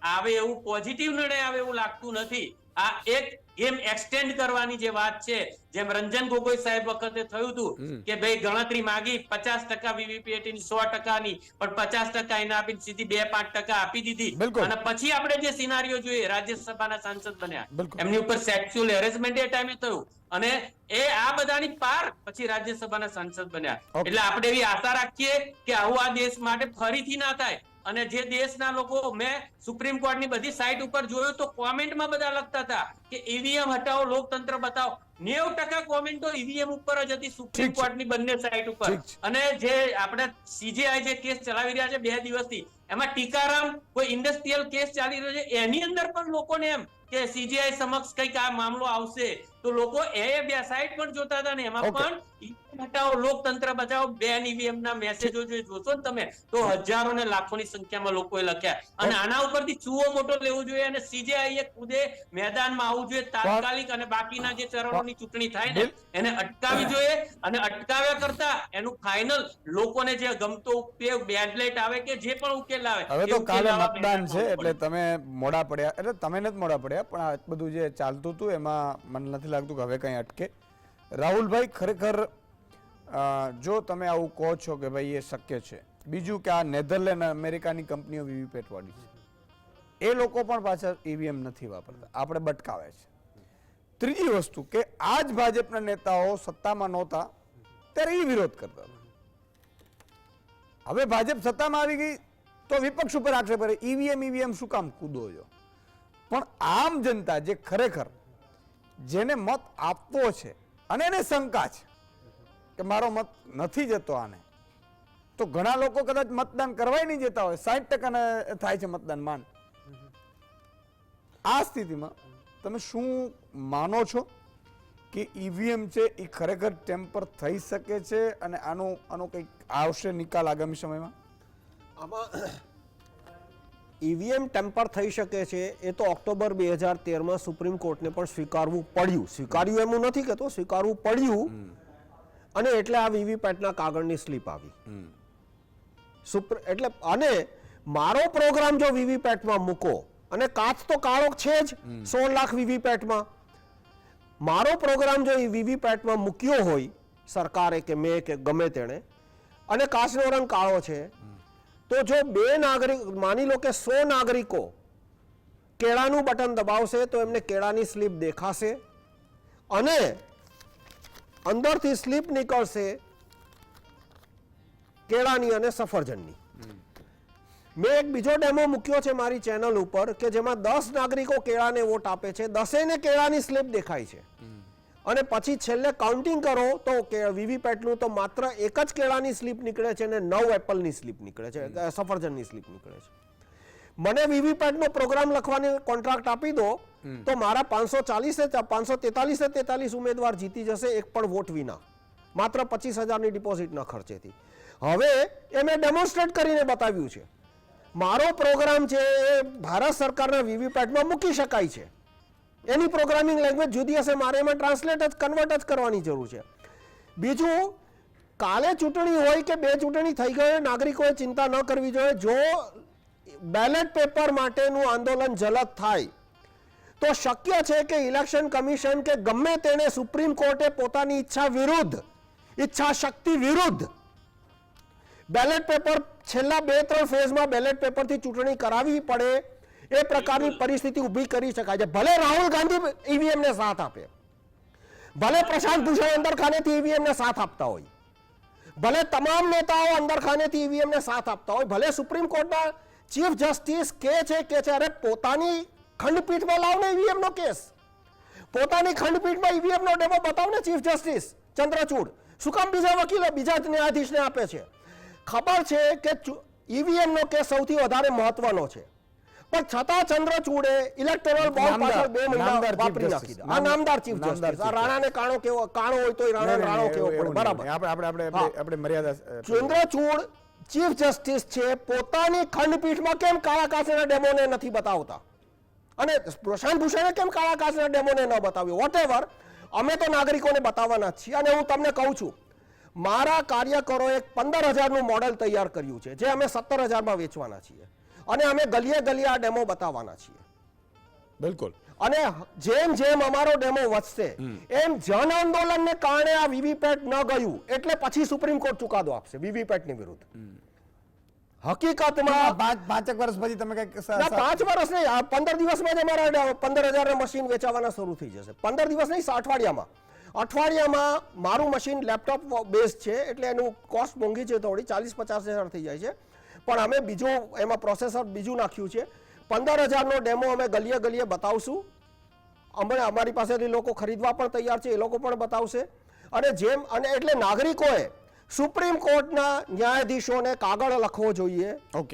આવે એવું, પોઝિટિવ નિર્ણય આવે એવું લાગતું નથી। આ એક ગેમ એક્સટેન્ડ કરવાની જે વાત છે, જેમ રંજન ગોગોઈ સાહેબ વખતે થયું હતું કે ભાઈ ગણતરી માંગી 50% વીવીપીએટી ની 100% ની, પણ 50% એને આપીને સીધી 2-5% આપી દીધી અને પછી આપણે જે સિનારીઓ જોઈએ, રાજ્યસભાના સાંસદ બન્યા, એમની ઉપર સેક્સ્યુઅલ હેરેસમેન્ટ એ ટાઈમે થયું અને એ આ બધાની પાર પછી રાજ્યસભાના સાંસદ બન્યા। એટલે આપણે એવી આશા રાખીએ કે આવું આ દેશ માટે ફરીથી ના થાય। અને જે દેશના લોકો, મેં સુપ્રીમ કોર્ટની બધી સાઇટ ઉપર જોયું તો કોમેન્ટમાં બધા લખતા હતા કે ઈવીએમ હટાવો, લોકતંત્ર બતાવો। 90% કોમેન્ટો ઈવીએમ ઉપર જ હતી સુપ્રીમ કોર્ટની બંને સાઇટ ઉપર। અને જે આપણે સીજેઆઈ જે કેસ ચલાવી રહ્યા છે 2 દિવસથી, એમાં ટીકારામ કોઈ ઇન્ડસ્ટ્રીયલ કેસ ચાલી રહ્યો છે, એની અંદર પણ લોકોને એમ કે સીજીઆઈ સમક્ષ કઈક આ મામલો આવશે, તો લોકો એ 2 સાઇટ પણ જોતા હતા ને એમાં પણ હટાવો, લોકતંત્ર બચાવો, બેન ઈવીએમ ના મેસેજો જોશો ને તમે તો હજારો ને લાખોની સંખ્યામાં લોકોએ લખ્યા। અને આના ઉપરથી ચૂવો મોટો લેવો જોઈએ અને સીજેઆઈ એ ખુદે મેદાનમાં આવવું જોઈએ તાત્કાલિક, અને બાકીના જે ચરણોની ચૂંટણી થાય ને એને અટકાવી જોઈએ। અને અટકાવ્યા કરતા એનું ફાઇનલ લોકોને જે ગમતો ઉપયોગ, બેડલાઇટ આવે કે જે પણ ઉકેલ આવે। હવે તો કાલે મતદાન છે એટલે તમે મોડા પડ્યા, એટલે તમે નથી મોડા પડ્યા, પણ આ બધું જે ચાલતું હતું એમાં મને નથી લાગતું કે હવે કંઈ અટકે। રાહુલભાઈ, ખરેખર જો તમે આવું કહો છો કે ભાઈ એ શક્ય છે, બીજું કે આ નેધરલેન્ડ અમેરિકાની કંપનીઓ વીવીપેટ વાળી છે, એ લોકો પણ પાછા ઈવીએમ નથી વાપરતા, આપણે બટકાવે છે. ત્રીજી વસ્તુ કે આ જ ભાજપના નેતાઓ સત્તામાં નહોતા ત્યારે એ વિરોધ કરતા હતા. હવે ભાજપ સત્તામાં આવી ગઈ તો વિપક્ષ ઉપર આક્ષેપ કરે ઈવીએમ શું કામ કૂદો છો. પણ આમ જનતા જે ખરેખર જેને મત આપવો છે અને એને શંકા છે કે મારો મત નથી જતો આને, તો ઘણા લોકો કદાચ મતદાન કરવાય નહીં જતા હોય, 60% થાય છે મતદાન માંડ. આ સ્થિતિમાં તમે શું માનો છો કે ઈવીએમ છે એ ખરેખર ટેમ્પર થઈ શકે છે અને આનો કંઈક આવશે નિકાલ આગામી સમયમાં? આમાં ઈવીએમ ટેમ્પર થઈ શકે છે એ તો ઓક્ટોબર 2013માં સુપ્રીમ કોર્ટને પણ સ્વીકારવું પડ્યું. સ્વીકાર્યું એમ હું નથી કહેતો, સ્વીકારવું પડ્યું, અને એટલે આ વીવીપેટના કાગળની સ્લીપ આવી. એટલે અને મારો પ્રોગ્રામ જો વીવીપેટમાં મૂકો, અને કાચ તો કાળો છે જ 16 લાખ વીવીપેટમાં, મારો પ્રોગ્રામ જો એ વીવીપેટમાં મૂક્યો હોય સરકારે કે મેં કે ગમે તેણે, અને કાચનો રંગ કાળો છે, તો જો બે નાગરિક, માની લો કે 100 નાગરિકો કેળાનું બટન દબાવશે તો એમને કેળાની સ્લીપ દેખાશે અને અંદરથી સ્લીપ નીકળશે કેળાની અને સફરજનની. મેં એક બીજો ડેમો મૂક્યો છે મારી ચેનલ ઉપર કે જેમાં 10 નાગરિકો કેળાને વોટ આપે છે, 10ને કેળાની સ્લીપ દેખાય છે, અને પછી છેલ્લે કાઉન્ટિંગ કરો તો વીવીપેટનું તો માત્ર એક જ કેળાની સ્લીપ નીકળે છે અને 9 એપલની સ્લીપ નીકળે છે, સફરજનની સ્લીપ નીકળે છે. મને વીવીપેટનો પ્રોગ્રામ લખવાની કોન્ટ્રાક્ટ આપી દો તો મારા 543 ઉમેદવાર જીતી જશે એક પણ વોટ વિના, માત્ર 25,000ની ડિપોઝિટના ખર્ચેથી. હવે એ મેં ડેમોન્સ્ટ્રેટ કરીને બતાવ્યું છે. મારો પ્રોગ્રામ છે એ ભારત સરકારના વીવીપેટમાં મૂકી શકાય છે. એની પ્રોગ્રામિંગ લેંગ્વેજ જુદી હશે, મારે એમાં ટ્રાન્સલેટ જ કન્વર્ટ જ કરવાની જરૂર છે. બીજું, કાલે ચૂંટણી હોય કે 2 ચૂંટણી થઈ ગઈ, નાગરિકોએ ચિંતા ન કરવી જોઈએ. જો બેલેટ પેપર માટેનું આંદોલન જલદ થાય તો શક્ય છે કે ઇલેક્શન કમિશન કે ગમે તેને સુપ્રીમ કોર્ટે પોતાની ઈચ્છા વિરુદ્ધ, ઈચ્છા શક્તિ વિરુદ્ધ બેલેટ પેપર છેલ્લા 2-3 ફેઝમાં બેલેટ પેપરથી ચૂંટણી કરાવવી પડે એ પ્રકારની પરિસ્થિતિ ઊભી કરી શકાય છે. ભલે રાહુલ ગાંધી ઈવીએમને સાથ આપે, ભલે પ્રશાંત ભૂષણ અંદરખાનેથી ઈવીએમને સાથ આપતા હોય, ભલે તમામ નેતાઓ અંદરખાનેથી ઈવીએમને સાથ આપતા હોય, ભલે સુપ્રીમ કોર્ટના ચીફ જસ્ટિસ કે છે અરે પોતાની ખંડપીઠમાં લાવને ઈવીએમનો કેસ, પોતાની ખંડપીઠમાં ઈવીએમનો ડેમો બતાવને ચીફ જસ્ટિસ ચંદ્રચૂડ, શું કામ બીજા વકીલો બીજા ન્યાયાધીશને આપે છે? ખબર છે કે ઈવીએમનો કેસ સૌથી વધારે મહત્વનો છે, પણ છતાં ચંદ્રચૂડે ઇલેક્ટોરલ બોન્ડ પાછળ 2 મહિના વાપરી નાખી દીધા. આ નામદાર ચીફ જસ્ટિસ, આ રાણાને કાણો હોય તો રાણો કેવો પડે, બરાબર? આપણે મર્યાદા. ચંદ્રચૂડ ચીફ જસ્ટિસ છે, પોતાની ખંડપીઠમાં કેમ કાળા કાચના ડેમોને નથી બતાવતા, અને પ્રશાંત ભૂષણે કેમ કાળા કાચના ડેમોને ન બતાવ્યો? વોટેવર, અમે તો નાગરિકોને બતાવવાના છીએ. અને હું તમને કહું છું, મારા કાર્યકરોએ 15,000નું મોડેલ તૈયાર કર્યું છે, જે અમે 17,000માં વેચવાના છીએ, અને અમે ગલીએ આ ડેમો બતાવવાના છીએ. બિલકુલ. અને જેમ જેમ અમારો ડેમો વધશે એમ જન આંદોલનને કારણે આ વીવીપેટ ન ગયું એટલે પછી સુપ્રીમ કોર્ટ ચુકાદો આપશે વીવીપેટની વિરુદ્ધ. હકીકતમાં 5 વર્ષ પછી તમે કંઈક 5 વર્ષ નહીં, 15 દિવસમાં જ અમારા 15,000ના મશીન વેચાવાના શરૂ થઈ જશે. 15 દિવસ નહીં, અઠવાડિયામાં મારું મશીન લેપટોપ બેઝ છે એટલે એનું કોસ્ટ મોંઘી છે, થોડી 40-50 હજાર થઈ જાય છે, પણ અમે બીજું એમાં પ્રોસેસર બીજું નાખ્યું છે. 15,000નો ડેમો અમે ગલીએ બતાવશું. અમારી પાસેથી લોકો ખરીદવા પણ તૈયાર છે, એ લોકો પણ બતાવશે. અને એટલે નાગરિકોએ સુપ્રીમ કોર્ટના ન્યાયાધીશોને કાગળ લખવો જોઈએ,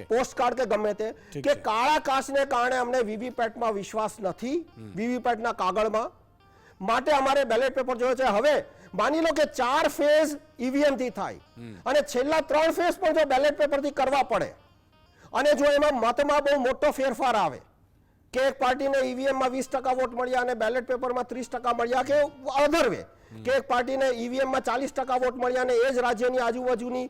પોસ્ટકાર્ડ કે ગમે તે, કે કાળા કાચને કારણે અમને વીવીપેટમાં વિશ્વાસ નથી, વીવીપેટના કાગળમાં, માટે અમારે બેલેટ પેપર જોઈએ છે. હવે માની લો કે 4 ફેઝ ઈવીએમ થી થાય અને છેલ્લા 3 ફેઝ પણ જો બેલેટ પેપરથી કરવા પડે, અને જો એમાં મતમાં બહુ મોટો ફેરફાર આવે કે એક પાર્ટીને ઈવીએમમાં 20% વોટ મળ્યા અને બેલેટ પેપરમાં 30% મળ્યા, કે અધર વે કે એક પાર્ટીને ઈવીએમમાં 40% વોટ મળ્યા અને એ જ રાજ્યની આજુબાજુની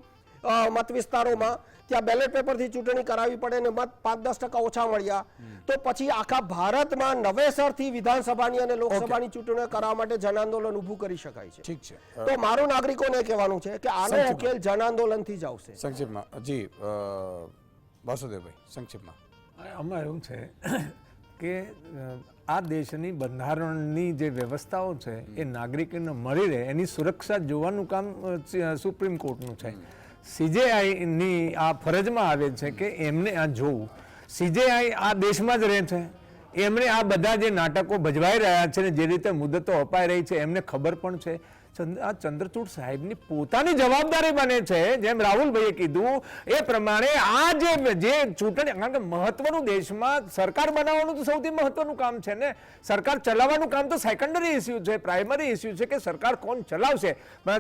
મત વિસ્તારોમાં ત્યાં બેલેટ પેપરથી ચૂંટણી કરાવવી પડે ને મત 5-10% ઓછા મળ્યા, તો પછી આખા ભારતમાં નવેસરથી વિધાનસભાની અને લોકસભાની ચૂંટણીઓ કરાવવા માટે જન આંદોલન ઊભું કરી શકાય છે. ઠીક છે. તો મારું નાગરિકોને કહેવાનું છે કે આનો ઉકેલ જન આંદોલનથી જ આવશે. સંક્ષિપ્તમાં જી વાસુદેવભાઈ, સંક્ષિપ્તમાં. આમાં એવું છે કે આ દેશની બંધારણની જે વ્યવસ્થાઓ છે એ નાગરિકોને મળી રહે એની સુરક્ષા જોવાનું કામ સુપ્રીમ કોર્ટનું છે. CJIની આ ફરજમાં આવે છે કે એમને આ જોવું. CJI આ દેશમાં જ રહે છે, એમણે આ બધા જે નાટકો ભજવાઈ રહ્યા છે ને જે રીતે મુદતો અપાઈ રહી છે એમને ખબર પણ છે. આ ચંદ્રચૂડ સાહેબની પોતાની જવાબદારી બને છે, જેમ રાહુલભાઈએ કીધું એ પ્રમાણે આ જે ચૂંટણી, કારણ કે મહત્વનું દેશમાં સરકાર બનાવવાનું તો સૌથી મહત્વનું કામ છે ને, સરકાર ચલાવવાનું કામ તો સેકન્ડરી ઇસ્યુ છે, પ્રાઇમરી ઇસ્યુ છે કે સરકાર કોણ ચલાવશે.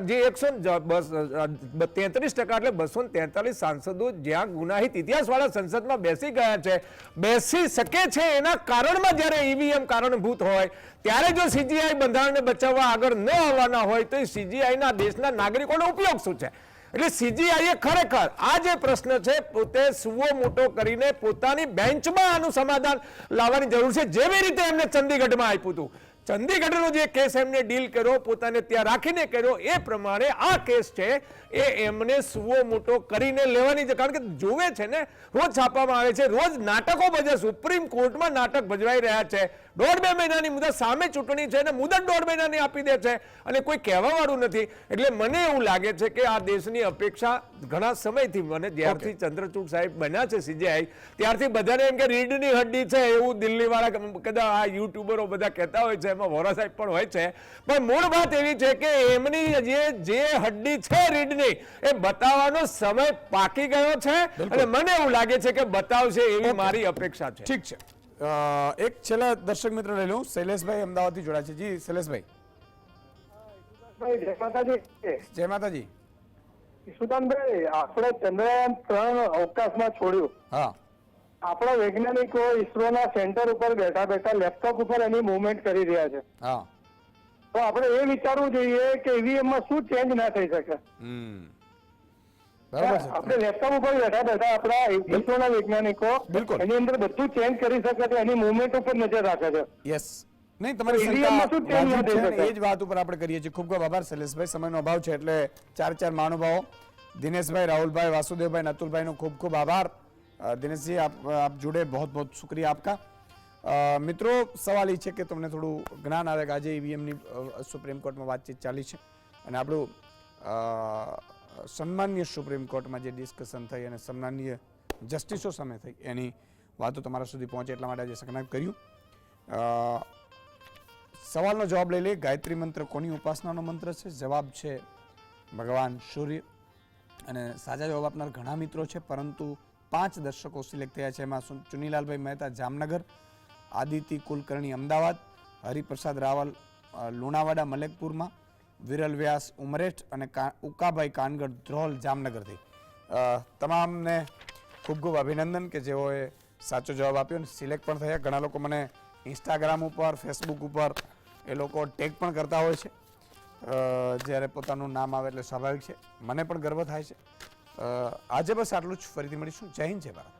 જે 133% એટલે 243 સાંસદો જ્યાં ગુનાહિત ઇતિહાસવાળા સંસદમાં બેસી ગયા છે, બેસી શકે છે એના કારણમાં જ્યારે EVM કારણભૂત હોય ત્યારે જો CJI બંધારણને બચાવવા આગળ ન આવવાના હોય તો એ CJI ના દેશના નાગરિકોનો ઉપયોગ શું છે? એટલે CJI એ ખરેખર આ જે પ્રશ્ન છે પોતે સુવો મોટો કરીને પોતાની બેન્ચમાં આનું સમાધાન લાવવાની જરૂર છે, જેવી રીતે એમને ચંદીગઢમાં આપ્યું હતું. ચંદીગઢનો જે કેસ એમને ડીલ કર્યો, પોતાને ત્યાં રાખીને કર્યો, એ પ્રમાણે આ કેસ છે એ એમને સુવો મોટો કરીને લેવાની છે. કારણ કે જોવે છે ને, રોજ છાપવામાં આવે છે, રોજ નાટકો ભજે, સુપ્રીમ કોર્ટમાં નાટક ભજવાઈ રહ્યા છે. 1.5-2 મહિનાની મુદત, સામે ચૂંટણી છે ને મુદત 1.5 મહિનાની આપી દે છે અને કોઈ કહેવા વાળું નથી. એટલે મને એવું લાગે છે કે આ દેશની અપેક્ષા ઘણા સમયથી, મને જ્યારથી ચંદ્રચૂડ સાહેબ બન્યા છે CJI ત્યારથી બધાને એમ કે રીઢની હડ્ડી છે એવું દિલ્હી વાળા કદાચ આ યુટ્યુબરો બધા કહેતા હોય છે, એમાં વોરા સાહેબ પણ હોય છે, પણ મૂળ વાત એવી છે કે એમની જે હડ્ડી છે રીઢની એ બતાવવાનો સમય પાકી ગયો છે અને મને એવું લાગે છે કે બતાવશે એવી મારી અપેક્ષા છે. ઠીક છે. એક છેલ્લા દર્શક મિત્ર લઈ લઉં. શૈલેષભાઈ અમદાવાદથી જોડાયા છે. જી શૈલેષભાઈ. જય માતાજી. જય માતાજી. સુદાનભાઈ, આપણે ચંદ્રયાન-3 અવકાશમાં છોડ્યું. હા, આપણા વૈજ્ઞાનિકો ઇસરોના સેન્ટર ઉપર બેઠા બેઠા લેપટોપ ઉપર એની મુવમેન્ટ કરી રહ્યા છે. હા, તો આપણે એ વિચારવું જોઈએ કે EVM માં શું ચેન્જ ના થઈ શકે. બરાબર છે. આપણે લેપટોપ ઉપર બેઠા બેઠા આપણા ઇસરોના વૈજ્ઞાનિકો બિલકુલ એની અંદર બધું ચેન્જ કરી શકે છે, એની મુવમેન્ટ ઉપર નજર રાખે છે. યસ. નહીં, તમારી તો શંકા EVM માં શું change વાજિબ થઈ છે ને, શકે? એ જ વાત ઉપર આપણે કરીએ છીએ. ખૂબ ખૂબ આભાર શૈલેષભાઈ. સમયનો અભાવ છે એટલે ચાર મહાનુભાવો દિનેશભાઈ, રાहुलભાઈ, वासुदेवભાઈ, अतुलભાઈનો ખૂબ ખૂબ આભાર. दिनेश जी आप जुड़े, बहुत बहुत शुक्रिया आपका. મિત્રો, સવાલ એ છે કે તમને થોડું જ્ઞાન આવે કે આજે EVMની સુપ્રીમ કોર્ટમાં વાતચીત ચાલી છે અને આપણું સન્માનીય સુપ્રીમ કોર્ટમાં જે ડિસ્કશન થઈ અને સન્માનીય જસ્ટિસો સામે થઈ એની વાતો તમારા સુધી પહોંચે એટલા માટે આજે સંકલન કર્યું. સવાલનો જવાબ લઈ લઈએ. ગાયત્રી મંત્ર કોની ઉપાસનાનો મંત્ર છે? જવાબ છે ભગવાન સૂર્ય. અને સાચા જવાબ આપનાર ઘણા મિત્રો છે, પરંતુ 5 દર્શકો સિલેક્ટ થયા છે. એમાં ચુનીલાલભાઈ મહેતા જામનગર, આદિત્ય કુલકર્ણી અમદાવાદ, હરિપ્રસાદ રાવલ લુણાવાડા મલેકપુરમાં, વિરલ વ્યાસ ઉમરેઠ અને ઉકાભાઈ કાનગડ ધ્રોલ જામનગરથી. તમામને ખૂબ ખૂબ અભિનંદન કે જેઓએ સાચો જવાબ આપ્યો અને સિલેક્ટ પણ થયા. ઘણા લોકો મને ઇન્સ્ટાગ્રામ ઉપર, ફેસબુક ઉપર એ લોકો ટેગ પણ કરતા હોય છે જ્યારે પોતાનું નામ આવે, એટલે સ્વાભાવિક છે, મને પણ ગર્વ થાય છે. આજે બસ આટલું જ. ફરીથી મળીશું. જય હિન્દ, જય ભારત.